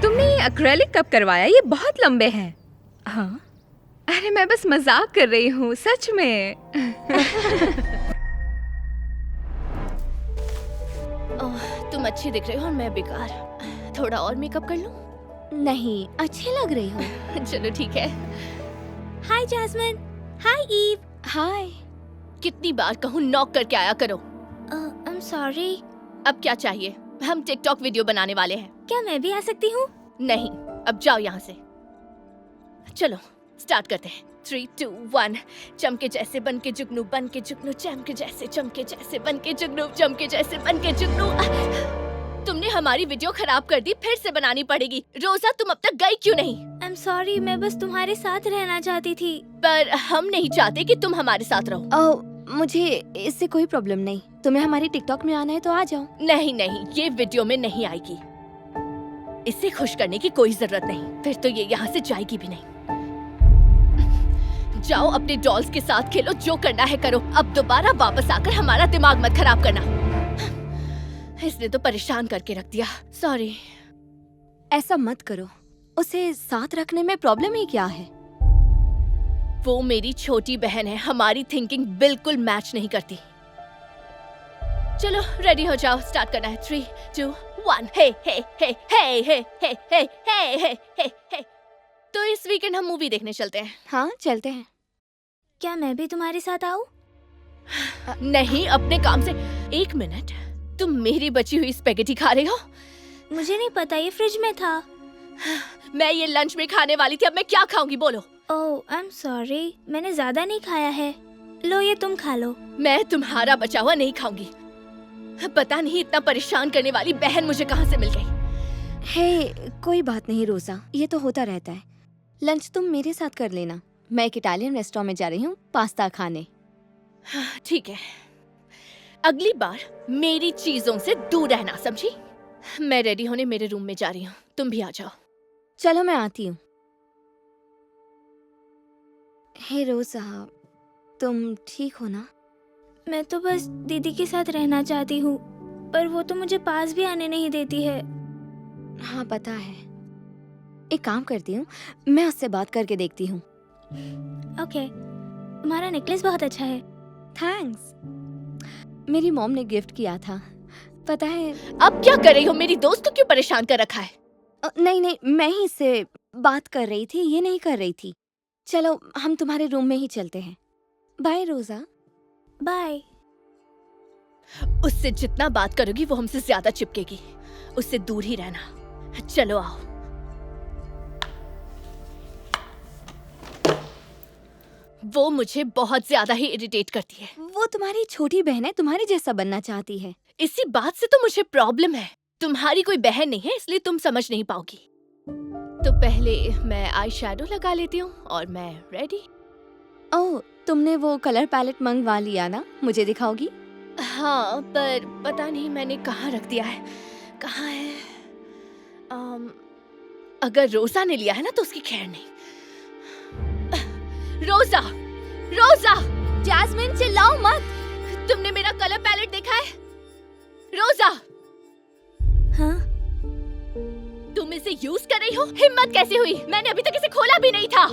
तुमने ये एक्रेलिक कब करवाया? ये बहुत लंबे हैं। हाँ? अरे मैं बस मजाक कर रही हूँ, सच में। तुम अच्छी दिख रही हो और मैं बेकार। थोड़ा और मेकअप कर लूं? नहीं, अच्छी लग रही हो। चलो ठीक है। हाय जैस्मिन। हाय ईव। हाय। कितनी बार कहूँ नॉक करके आया करो। I am sorry. अब क्या चाहिए? हम टिकटॉक वीडियो बनाने वाले हैं। क्या मैं भी आ सकती हूँ? नहीं, अब जाओ यहाँ से। चलो स्टार्ट करते हैं। 3, 2, 1। चमके जैसे बन के जुगनू, बन के जुगनू, चमके जैसे, चमके जैसे बन के जुगनू, चमके जैसे बन के जुगनू। तुमने हमारी वीडियो खराब कर दी, फिर से बनानी पड़ेगी। रोजा, तुम अब तक गई क्यों नहीं? आई एम सॉरी, मैं बस तुम्हारे साथ रहना चाहती थी। पर हम नहीं चाहते कि तुम हमारे साथ रहो। मुझे इससे कोई प्रॉब्लम नहीं। तुम्हें हमारी टिकटॉक में आना है तो आ जाओ। नहीं नहीं, ये वीडियो में नहीं आएगी। इसे खुश करने की कोई जरूरत नहीं, फिर तो ये यहाँ से जाएगी भी नहीं। जाओ अपने डॉल्स के साथ खेलो, जो करना है करो। अब दोबारा वापस आकर हमारा दिमाग मत खराब करना। इसने तो परेशान करके रख दिया। सॉरी। ऐसा मत करो, उसे साथ रखने में प्रॉब्लम ही क्या है? वो मेरी छोटी बहन है, हमारी थिंकिंग बिल्कुल मैच नहीं करती। चलो रेडी हो जाओ, स्टार्ट करना है। 3, 2, 1। हे हे हे हे हे हे हे हे हे हे हे। तो इस वीकेंड हम मूवी देखने चलते हैं। हाँ चलते हैं। क्या मैं भी तुम्हारे साथ आऊं? नहीं, अपने काम से। 1 मिनट, तुम मेरी बची हुई स्पेगेटी खा रही हो? मुझे नहीं पता, ये फ्रिज में था। मैं ये लंच में खाने वाली थी, अब मैं क्या खाऊंगी बोलो? ओह आई एम सॉरी, मैंने ज्यादा नहीं खाया है। लो ये तुम खा लो। मैं तुम्हारा बचा हुआ नहीं खाऊंगी। पता नहीं इतना परेशान करने वाली बहन मुझे कहाँ से मिल गई। हे कोई बात नहीं रोजा, ये तो होता रहता है। लंच तुम मेरे साथ कर लेना, मैं एक इटालियन रेस्टोरेंट में जा रही हूँ पास्ता खाने। ठीक है, अगली बार मेरी चीजों से दूर रहना, समझी? मैं रेडी होने मेरे रूम में जा रही हूँ, तुम भी आ जाओ। चलो मैं आती हूँ। हे रोजा, तुम ठीक हो ना? मैं तो बस दीदी के साथ रहना चाहती हूँ, पर वो तो मुझे पास भी आने नहीं देती है। हाँ पता है। एक काम करती हूँ, मैं उससे बात करके देखती हूँ। ओके, तुम्हारा नेकलेस बहुत अच्छा है। थैंक्स। मेरी मॉम ने गिफ्ट किया था, पता है। अब क्या कर रही हो? मेरी दोस्त को क्यों परेशान कर रखा है? नहीं नहीं, मैं ही इससे बात कर रही थी, ये नहीं कर रही थी। चलो हम तुम्हारे रूम में ही चलते हैं। बाय रोजा। बाय। उससे जितना बात करोगी वो हमसे ज्यादा चिपकेगी, उससे दूर ही रहना। चलो आओ। वो मुझे बहुत ज्यादा ही इरिटेट करती है। वो तुम्हारी छोटी बहन है, तुम्हारी जैसा बनना चाहती है। इसी बात से तो मुझे प्रॉब्लम है। तुम्हारी कोई बहन नहीं है, इसलिए तुम समझ नहीं पाओगी। तो पहले मैं आई शैडो लगा लेती हूँ और मैं रेडी। ओह, तुमने वो कलर पैलेट मंगवा लिया ना? मुझे दिखाओगी? हाँ, पर पता नहीं मैंने कहाँ रख दिया है। कहाँ है? अगर रोजा ने लिया है ना तो उसकी खैर नहीं। रोजा, रोजा! जैस्मिन चिल्लाओ मत। तुमने मेरा कलर पैलेट देखा है? रोजा! हाँ? तुम इसे यूज कर रही हो? हिम्मत कैसे हुई? मैंने अभी तक इसे खोला भी नहीं था।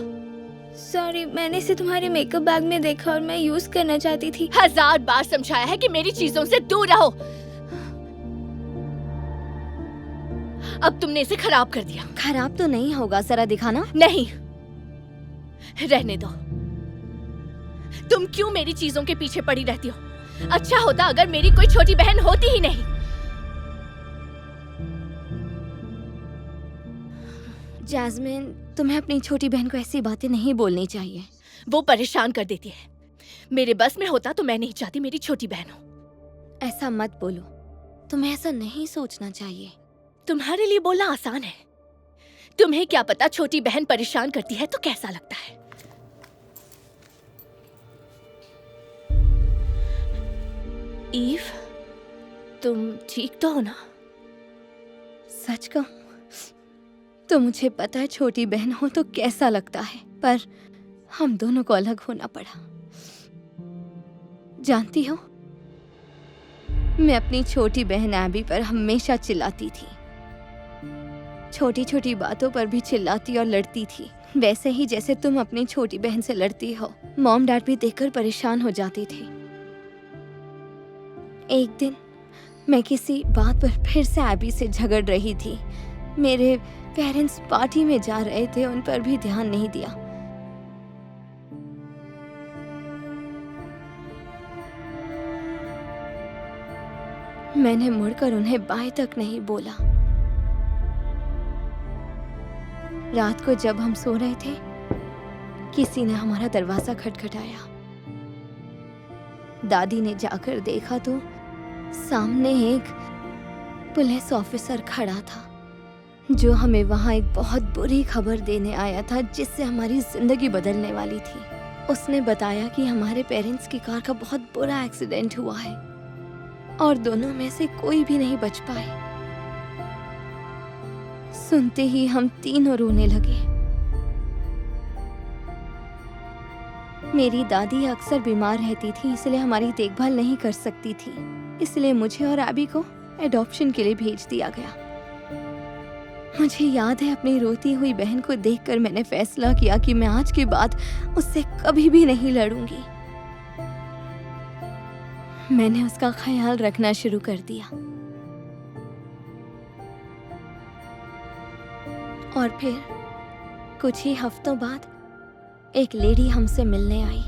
सॉरी, मैंने इसे तुम्हारे मेकअप बैग में देखा और मैं यूज करना चाहती थी। 1000 बार समझाया है कि मेरी चीजों से दूर रहो। अब तुमने इसे खराब कर दिया। खराब तो नहीं होगा, जरा दिखाना। नहीं, रहने दो। तुम क्यों मेरी चीजों के पीछे पड़ी रहती हो? अच्छा होता अगर मेरी कोई छोटी बहन होती ही नहीं। जैस्मिन, तुम्हें अपनी छोटी बहन को ऐसी बातें नहीं बोलनी चाहिए। वो परेशान कर देती है। मेरे बस में होता तो मैं नहीं चाहती मेरी छोटी बहन हो। ऐसा मत बोलो, तुम्हें ऐसा नहीं सोचना चाहिए। तुम्हारे लिए बोलना आसान है। तुम्हें क्या पता छोटी बहन परेशान करती है तो कैसा लगता है। ईव, तुम ठीक तो हो ना? सच कहूं तो मुझे पता है छोटी बहन हो तो कैसा लगता है, पर हम दोनों को अलग होना पड़ा। जानती हो, मैं अपनी छोटी बहन एबी पर हमेशा चिल्लाती थी। छोटी छोटी बातों पर भी चिल्लाती और लड़ती थी, वैसे ही जैसे तुम अपनी छोटी बहन से लड़ती हो। मॉम डैड भी देखकर परेशान हो जाती थी। एक दिन मैं किसी बात पर फिर से एबी से झगड़ रही थी। मेरे पेरेंट्स पार्टी में जा रहे थे, उन पर भी ध्यान नहीं दिया। मैंने मुड़कर उन्हें बाय तक नहीं बोला। रात को जब हम सो रहे थे, किसी ने हमारा दरवाजा खटखटाया। दादी ने जाकर देखा तो सामने एक पुलिस ऑफिसर खड़ा था, जो हमें वहां एक बहुत बुरी खबर देने आया था, जिससे हमारी जिंदगी बदलने वाली थी। उसने बताया कि हमारे पेरेंट्स की कार का बहुत बुरा एक्सीडेंट हुआ है और दोनों में से कोई भी नहीं बच पाए। सुनते ही हम तीनों रोने लगे। मेरी दादी अक्सर बीमार रहती थी, इसलिए हमारी देखभाल नहीं कर सकती थी, इसलिए मुझे और एबी को एडॉप्शन के लिए भेज दिया गया। मुझे याद है अपनी रोती हुई बहन को देखकर मैंने फैसला किया कि मैं आज के बाद उससे कभी भी नहीं लड़ूंगी। मैंने उसका ख्याल रखना शुरू कर दिया और फिर कुछ ही हफ्तों बाद एक लेडी हमसे मिलने आई।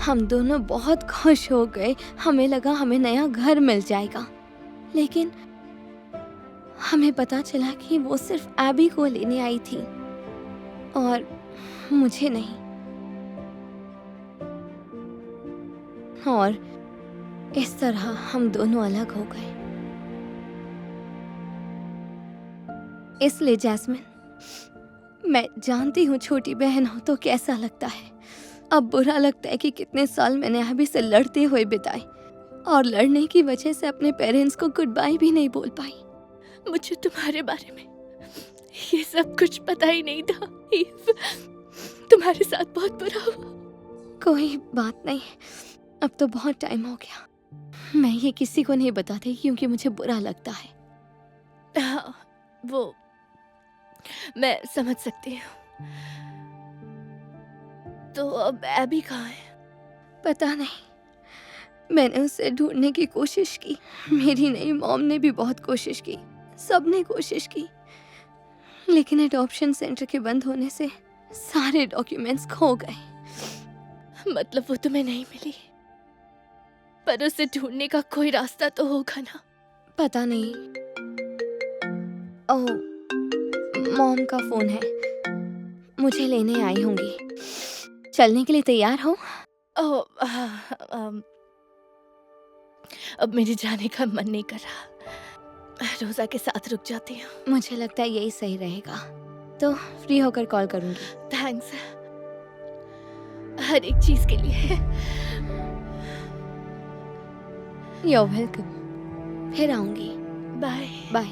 हम दोनों बहुत खुश हो गए। हमें लगा हमें नया घर मिल जाएगा, लेकिन हमें पता चला कि वो सिर्फ एबी को लेने आई थी और मुझे नहीं। और इस तरह हम दोनों अलग हो गए। इसलिए जैस्मिन, मैं जानती हूँ छोटी बहन हो तो कैसा लगता है। अब बुरा लगता है कि कितने साल मैंने एबी से लड़ते हुए बिताए और लड़ने की वजह से अपने पेरेंट्स को गुड बाय भी नहीं बोल पाई। मुझे तुम्हारे बारे में ये सब कुछ पता ही नहीं था। ईव, तुम्हारे साथ बहुत बुरा हुआ। कोई बात नहीं, अब तो बहुत टाइम हो गया। मैं ये किसी को नहीं बताती क्योंकि मुझे बुरा लगता है। हाँ, वो मैं समझ सकती हूँ। तो अब एबी कहाँ है? पता नहीं, मैंने उसे ढूंढने की कोशिश की। मेरी नई मॉम ने भी बहुत कोशिश की, सबने कोशिश की, लेकिन एडॉप्शन सेंटर के बंद होने से सारे डॉक्यूमेंट्स खो गए। मतलब वो तुम्हें नहीं मिली, पर उसे ढूंढने का कोई रास्ता तो होगा ना? पता नहीं। ओह, मॉम का फोन है, मुझे लेने आई होंगी। चलने के लिए तैयार हो? ओह, अब मेरे जाने का मन नहीं कर रहा। रोजा के साथ रुक जाती हूँ। मुझे लगता है यही सही रहेगा, तो फ्री होकर कॉल करूंगी। थैंक्स हर एक चीज के लिए। You're welcome। फिर आऊंगी। Bye bye.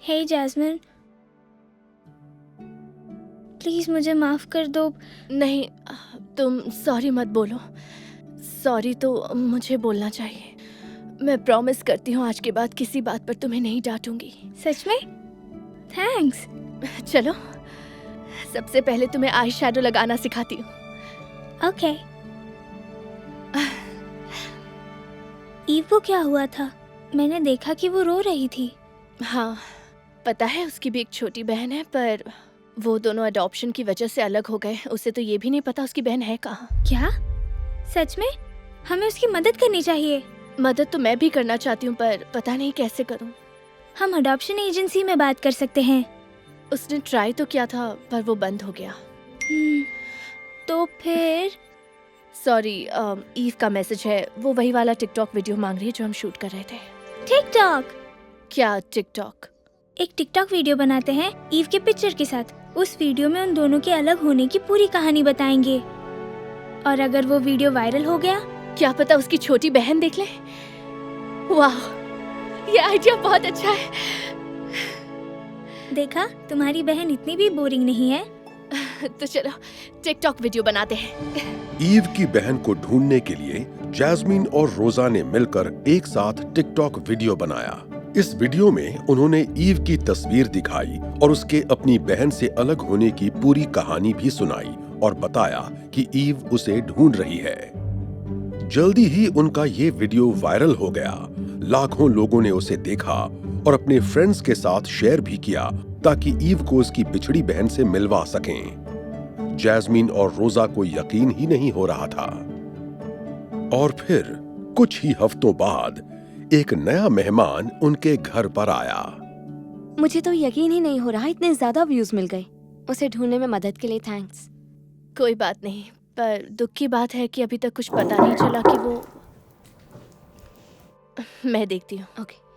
Hey Jasmine, please मुझे माफ कर दो। नहीं, तुम सॉरी मत बोलो। सॉरी तो मुझे बोलना चाहिए। मैं प्रॉमिस करती हूँ आज के बाद किसी बात पर तुम्हें नहीं डांटूंगी। सच में? थैंक्स। चलो, सबसे पहले तुम्हें आई शैडो लगाना सिखाती हूँ। ओके। ईव को क्या हुआ था? मैंने देखा कि वो रो रही थी। हाँ, पता है उसकी भी एक छोटी बहन है, पर वो दोनों अडॉप्शन की वजह से अलग हो गए। उसे तो ये भी नहीं पता उसकी बहन है कहाँ। क्या? सच में? हमें उसकी मदद करनी चाहिए। मदद तो मैं भी करना चाहती हूँ, पर पता नहीं कैसे करूँ। हम अडॉप्शन एजेंसी में बात कर सकते हैं। उसने ट्राई तो किया था, पर वो बंद हो गया। तो फिर? सॉरी, ईव का मैसेज है। वो वही वाला टिकटॉक वीडियो मांग रही है जो हम शूट कर रहे थे। टिकटॉक? क्या टिकटॉक? एक टिकटॉक वीडियो बनाते हैं ईव के पिक्चर के साथ। उस वीडियो में उन दोनों के अलग होने की पूरी कहानी बताएंगे, और अगर वो वीडियो वायरल हो गया, क्या पता उसकी छोटी बहन देख ले। वाह, ये आइडिया बहुत अच्छा है। देखा, तुम्हारी बहन इतनी भी बोरिंग नहीं है। तो चलो टिकटॉक वीडियो बनाते हैं। ईव की बहन को ढूंढने के लिए जैस्मिन और रोजा ने मिलकर एक साथ टिकटॉक वीडियो बनाया। इस वीडियो में उन्होंने ईव की तस्वीर दिखाई और उसके अपनी बहन से अलग होने की पूरी कहानी भी सुनाई और बताया कि ईव उसे ढूंढ रही है। जल्दी ही उनका ये वीडियो वायरल हो गया। लाखों लोगों ने उसे देखा और अपने फ्रेंड्स के साथ शेयर भी किया ताकि ईव को उसकी बिछड़ी बहन से मिलवा सकें। जैस्मिन और रोजा को यकीन ही नहीं हो रहा था। और फिर कुछ ही हफ्तों बाद एक नया मेहमान उनके घर पर आया। मुझे तो यकीन ही नहीं हो रहा, इतने ज्यादा व्यूज मिल गए। उसे ढूंढने में मदद के लिए थैंक्स। कोई बात नहीं, पर दुख की बात है कि अभी तक कुछ पता नहीं चला कि वो। मैं देखती हूँ। ओके।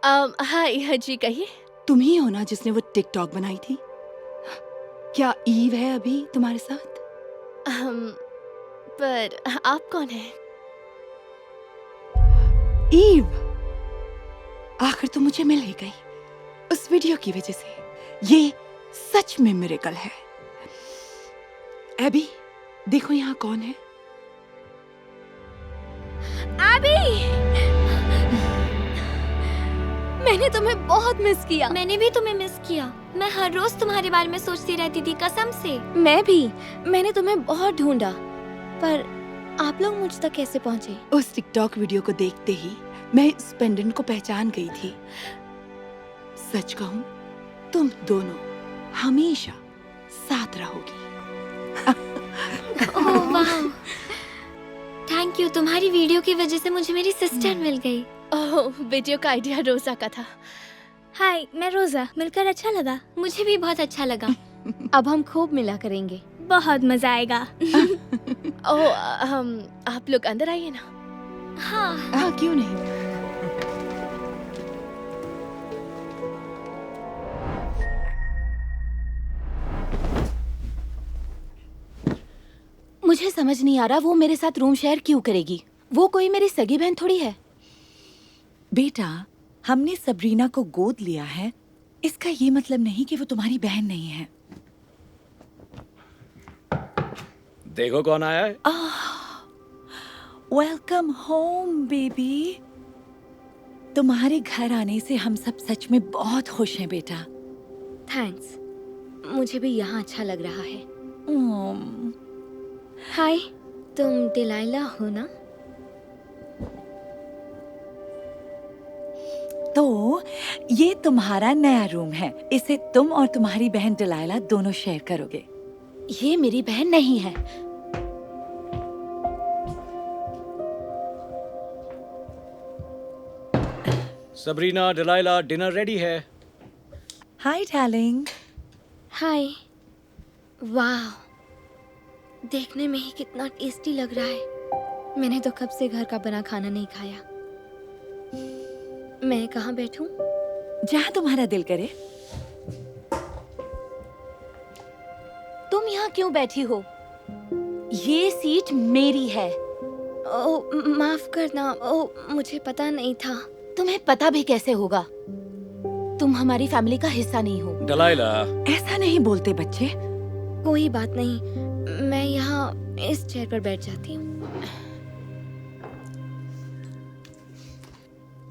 हाय जी, कहिए। तुम ही हो ना जिसने वो टिकटॉक बनाई थी? क्या ईव है अभी तुम्हारे साथ? पर आप कौन हैं? ईव, आखिर तो मुझे मिल ही गई उस वीडियो की वजह से। ये सच में मिरेकल है। एबी, देखो यहाँ कौन है? एबी, मैंने तुम्हें बहुत मिस किया। मैंने भी तुम्हें मिस किया। मैं हर रोज तुम्हारे बारे में सोचती रहती थी, कसम से। मैं भी। मैंने तुम्हें बहुत ढूंढा, पर आप लोग मुझ तक कैसे पहुंचे? उस टिकटॉक वीडियो को देखते ही मैं इस पेंडेंट को पहचान गई थी। सच कहूं, तुम दोनों हमेशा साथ रहोगी। ओह वाह, थैंक यू। तुम्हारी वीडियो की वजह से मुझे मेरी सिस्टर मिल गई। ओह, वीडियो का आइडिया रोजा का था। हाय, मैं रोजा। मिलकर अच्छा लगा। मुझे भी बहुत अच्छा लगा। अब हम खूब मिला करेंगे। बहुत मजा आएगा। ओह, आप लोग अंदर आइए ना। हाँ, क्यों नहीं। मुझे समझ नहीं आ रहा वो मेरे साथ रूम शेयर क्यों करेगी। वो कोई मेरी सगी बहन थोड़ी है। बेटा, हमने सबरीना को गोद लिया है, इसका ये मतलब नहीं कि वो तुम्हारी बहन नहीं है। देखो कौन आया है। Welcome home baby. तुम्हारे घर आने से हम सब सच में बहुत खुश हैं बेटा। थैंक्स, मुझे भी यहाँ अच्छा लग रहा है। हाय, तुम डिलाइला हो ना? तो ये तुम्हारा नया रूम है। इसे तुम और तुम्हारी बहन डिलाइला दोनों शेयर करोगे। ये मेरी बहन नहीं है। सबरीना, डिलाइला, डिनर रेडी है। Hi darling. हाय। वाह, देखने में ही कितना टेस्टी लग रहा है। मैंने तो कब से घर का बना खाना नहीं खाया। मैं कहाँ बैठूं? जहाँ तुम्हारा दिल करे। तुम यहाँ क्यों बैठी हो? ये सीट मेरी है। ओ, माफ करना। ओ, मुझे पता नहीं था। तुम्हें पता भी कैसे होगा? तुम हमारी फैमिली का हिस्सा नहीं हो। डिलाइला, ऐसा नहीं बोलते बच्चे। कोई बात नहीं, मैं यहाँ इस चेयर पर बैठ जाती हूँ।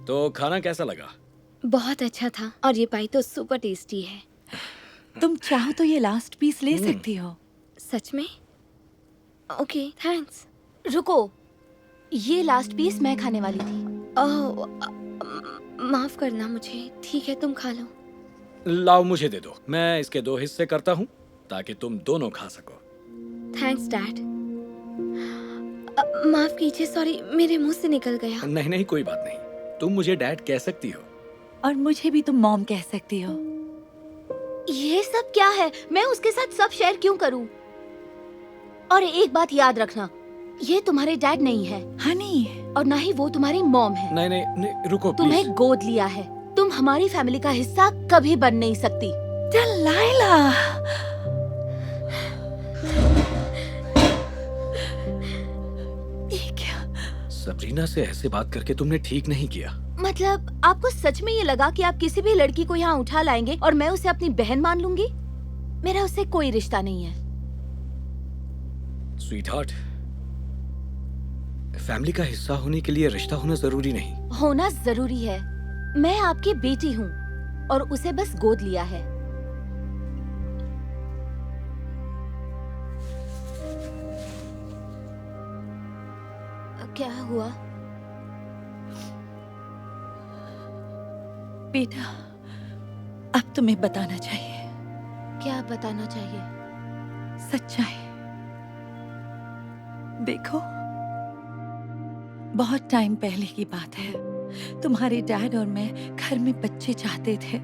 तो खाना कैसा लगा? बहुत अच्छा था, और ये पाई तो सुपर टेस्टी है। तुम चाहो तो ये लास्ट पीस ले सकती हो। सच में? Okay, thanks. रुको, ये लास्ट पीस मैं खाने वाली थी। ओह, माफ करना मुझे। ठीक है, तुम खा लो। लाओ, मुझे दे दो। मैं इसके 2 हिस्से करता हूँ ताकि तुम दोनों खा सको। Thanks dad. माफ कीजिए, सॉरी, मेरे मुंह से निकल गया। नहीं नहीं, कोई बात नहीं। तुम मुझे डैड कह सकती हो। और मुझे भी तुम मॉम कह सकती हो। ये सब क्या है? मैं उसके साथ सब शेयर क्यों करूं? और एक बात याद रखना, ये तुम्हारे डैड नहीं है। हनी। और ना ही वो तुम्हारी मॉम है। नहीं नहीं, नहीं, रुको प्लीज। तुम्हें गोद लिया है। तुम हमारी फैमिली का हिस्सा कभी बन नहीं सकती। डिलाइला, ये क्या? सबरीना से ऐसे बात करके तुमने ठीक नहीं किया। मतलब आपको सच में ये लगा कि आप किसी भी लड़की को यहाँ उठा लाएंगे और मैं उसे अपनी बहन मान लूंगी? मेरा उससे कोई रिश्ता नहीं है। स्वीटहार्ट, फैमिली का हिस्सा होने के लिए रिश्ता होना जरूरी नहीं। होना जरूरी है। मैं आपकी बेटी हूँ और उसे बस गोद लिया है। क्या हुआ? बेटा, अब तुम्हें बताना चाहिए। क्या बताना चाहिए? सच्चाई। देखो, बहुत टाइम पहले की बात है। तुम्हारे डैड और मैं घर में बच्चे चाहते थे।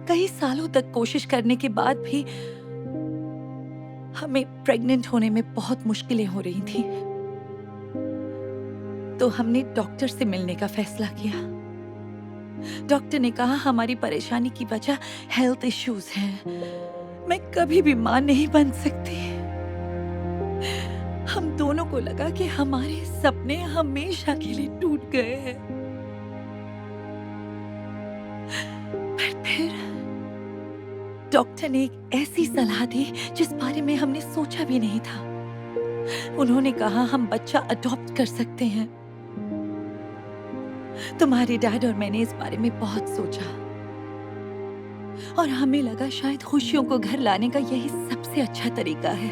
कई सालों तक कोशिश करने के बाद भी हमें प्रेग्नेंट होने में बहुत मुश्किलें हो रही थी। तो हमने डॉक्टर से मिलने का फैसला किया। डॉक्टर ने कहा हमारी परेशानी की वजह हेल्थ इश्यूज हैं। मैं कभी भी मां नहीं बन सकती। हम दोनों को लगा कि हमारे सपने हमेशा के लिए टूट गए हैं। पर फिर डॉक्टर ने एक ऐसी सलाह दी जिस बारे में हमने सोचा भी नहीं था। उन्होंने कहा हम बच्चा अडॉप्ट कर सकते हैं। तुम्हारे डैड और मैंने इस बारे में बहुत सोचा और हमें लगा शायद खुशियों को घर लाने का यही सबसे अच्छा तरीका है।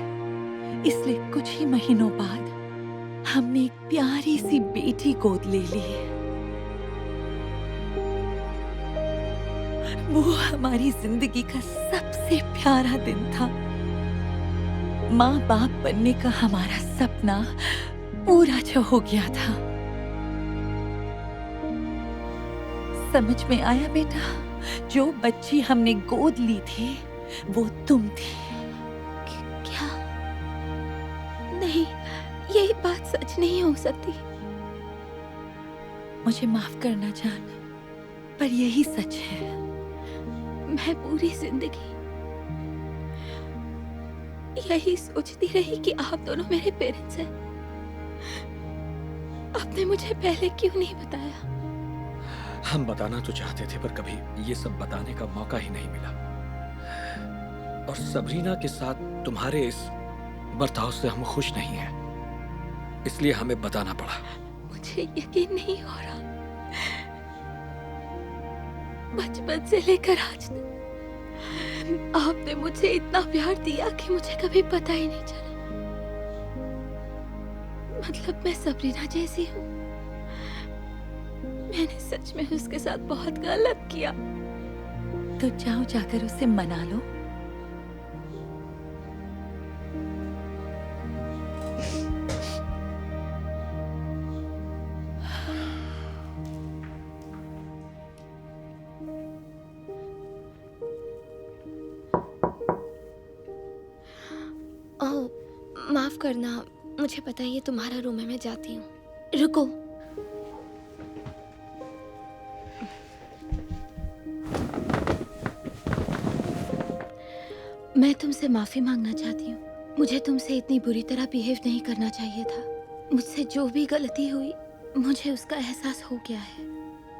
इसलिए कुछ ही महीनों बाद हमने एक प्यारी सी बेटी गोद ले ली। वो हमारी जिंदगी का सबसे प्यारा दिन था। माँ बाप बनने का हमारा सपना पूरा जो हो गया था। समझ में आया बेटा, जो बच्ची हमने गोद ली थी वो तुम थी। क्या? नहीं, यही बात सच नहीं हो सकती। मुझे माफ करना जान, पर यही सच है। मैं पूरी जिंदगी यही सोचती रही कि आप दोनों मेरे पेरेंट्स हैं। आपने मुझे पहले क्यों नहीं बताया? हम बताना तो चाहते थे, पर कभी ये सब बताने का मौका ही नहीं मिला। और सबरीना के साथ तुम्हारे इस बर्ताव से हम खुश नहीं हैं, इसलिए हमें बताना पड़ा। मुझे यकीन नहीं हो रहा। बचपन से लेकर आज तक आपने मुझे इतना प्यार दिया कि मुझे कभी पता ही नहीं चला। मतलब मैं सबरीना जैसी हूँ। मैंने सच में उसके साथ बहुत गलत किया। तो जाओ जाकर उसे मना लो। ओह, माफ करना, मुझे पता है ये तुम्हारा रूम है, मैं जाती हूँ। रुको। मैं तुमसे माफी मांगना चाहती हूँ। मुझे तुमसे इतनी बुरी तरह बिहेव नहीं करना चाहिए था। मुझसे जो भी गलती हुई, मुझे उसका एहसास हो गया है।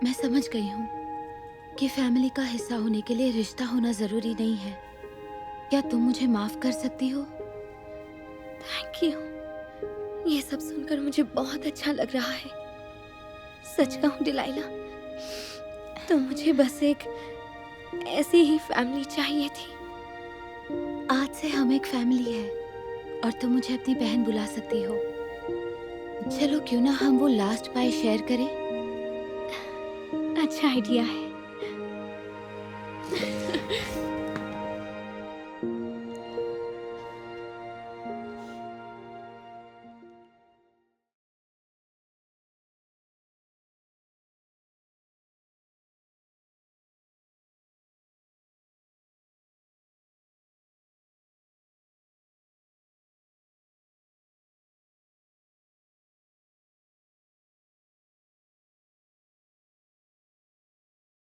मैं समझ गई हूँ कि फैमिली का हिस्सा होने के लिए रिश्ता होना जरूरी नहीं है। क्या तुम मुझे माफ कर सकती हो? Thank you. ये सब सुनकर मुझे बहुत अच्छा लग रहा है। सच कहूँ डिलाइला, तो मुझे बस एक ऐसी ही फैमिली चाहिए थी। आज से हम एक फैमिली है और तुम मुझे अपनी बहन बुला सकती हो। चलो क्यों ना हम वो लास्ट बाय शेयर करें? अच्छा आइडिया है।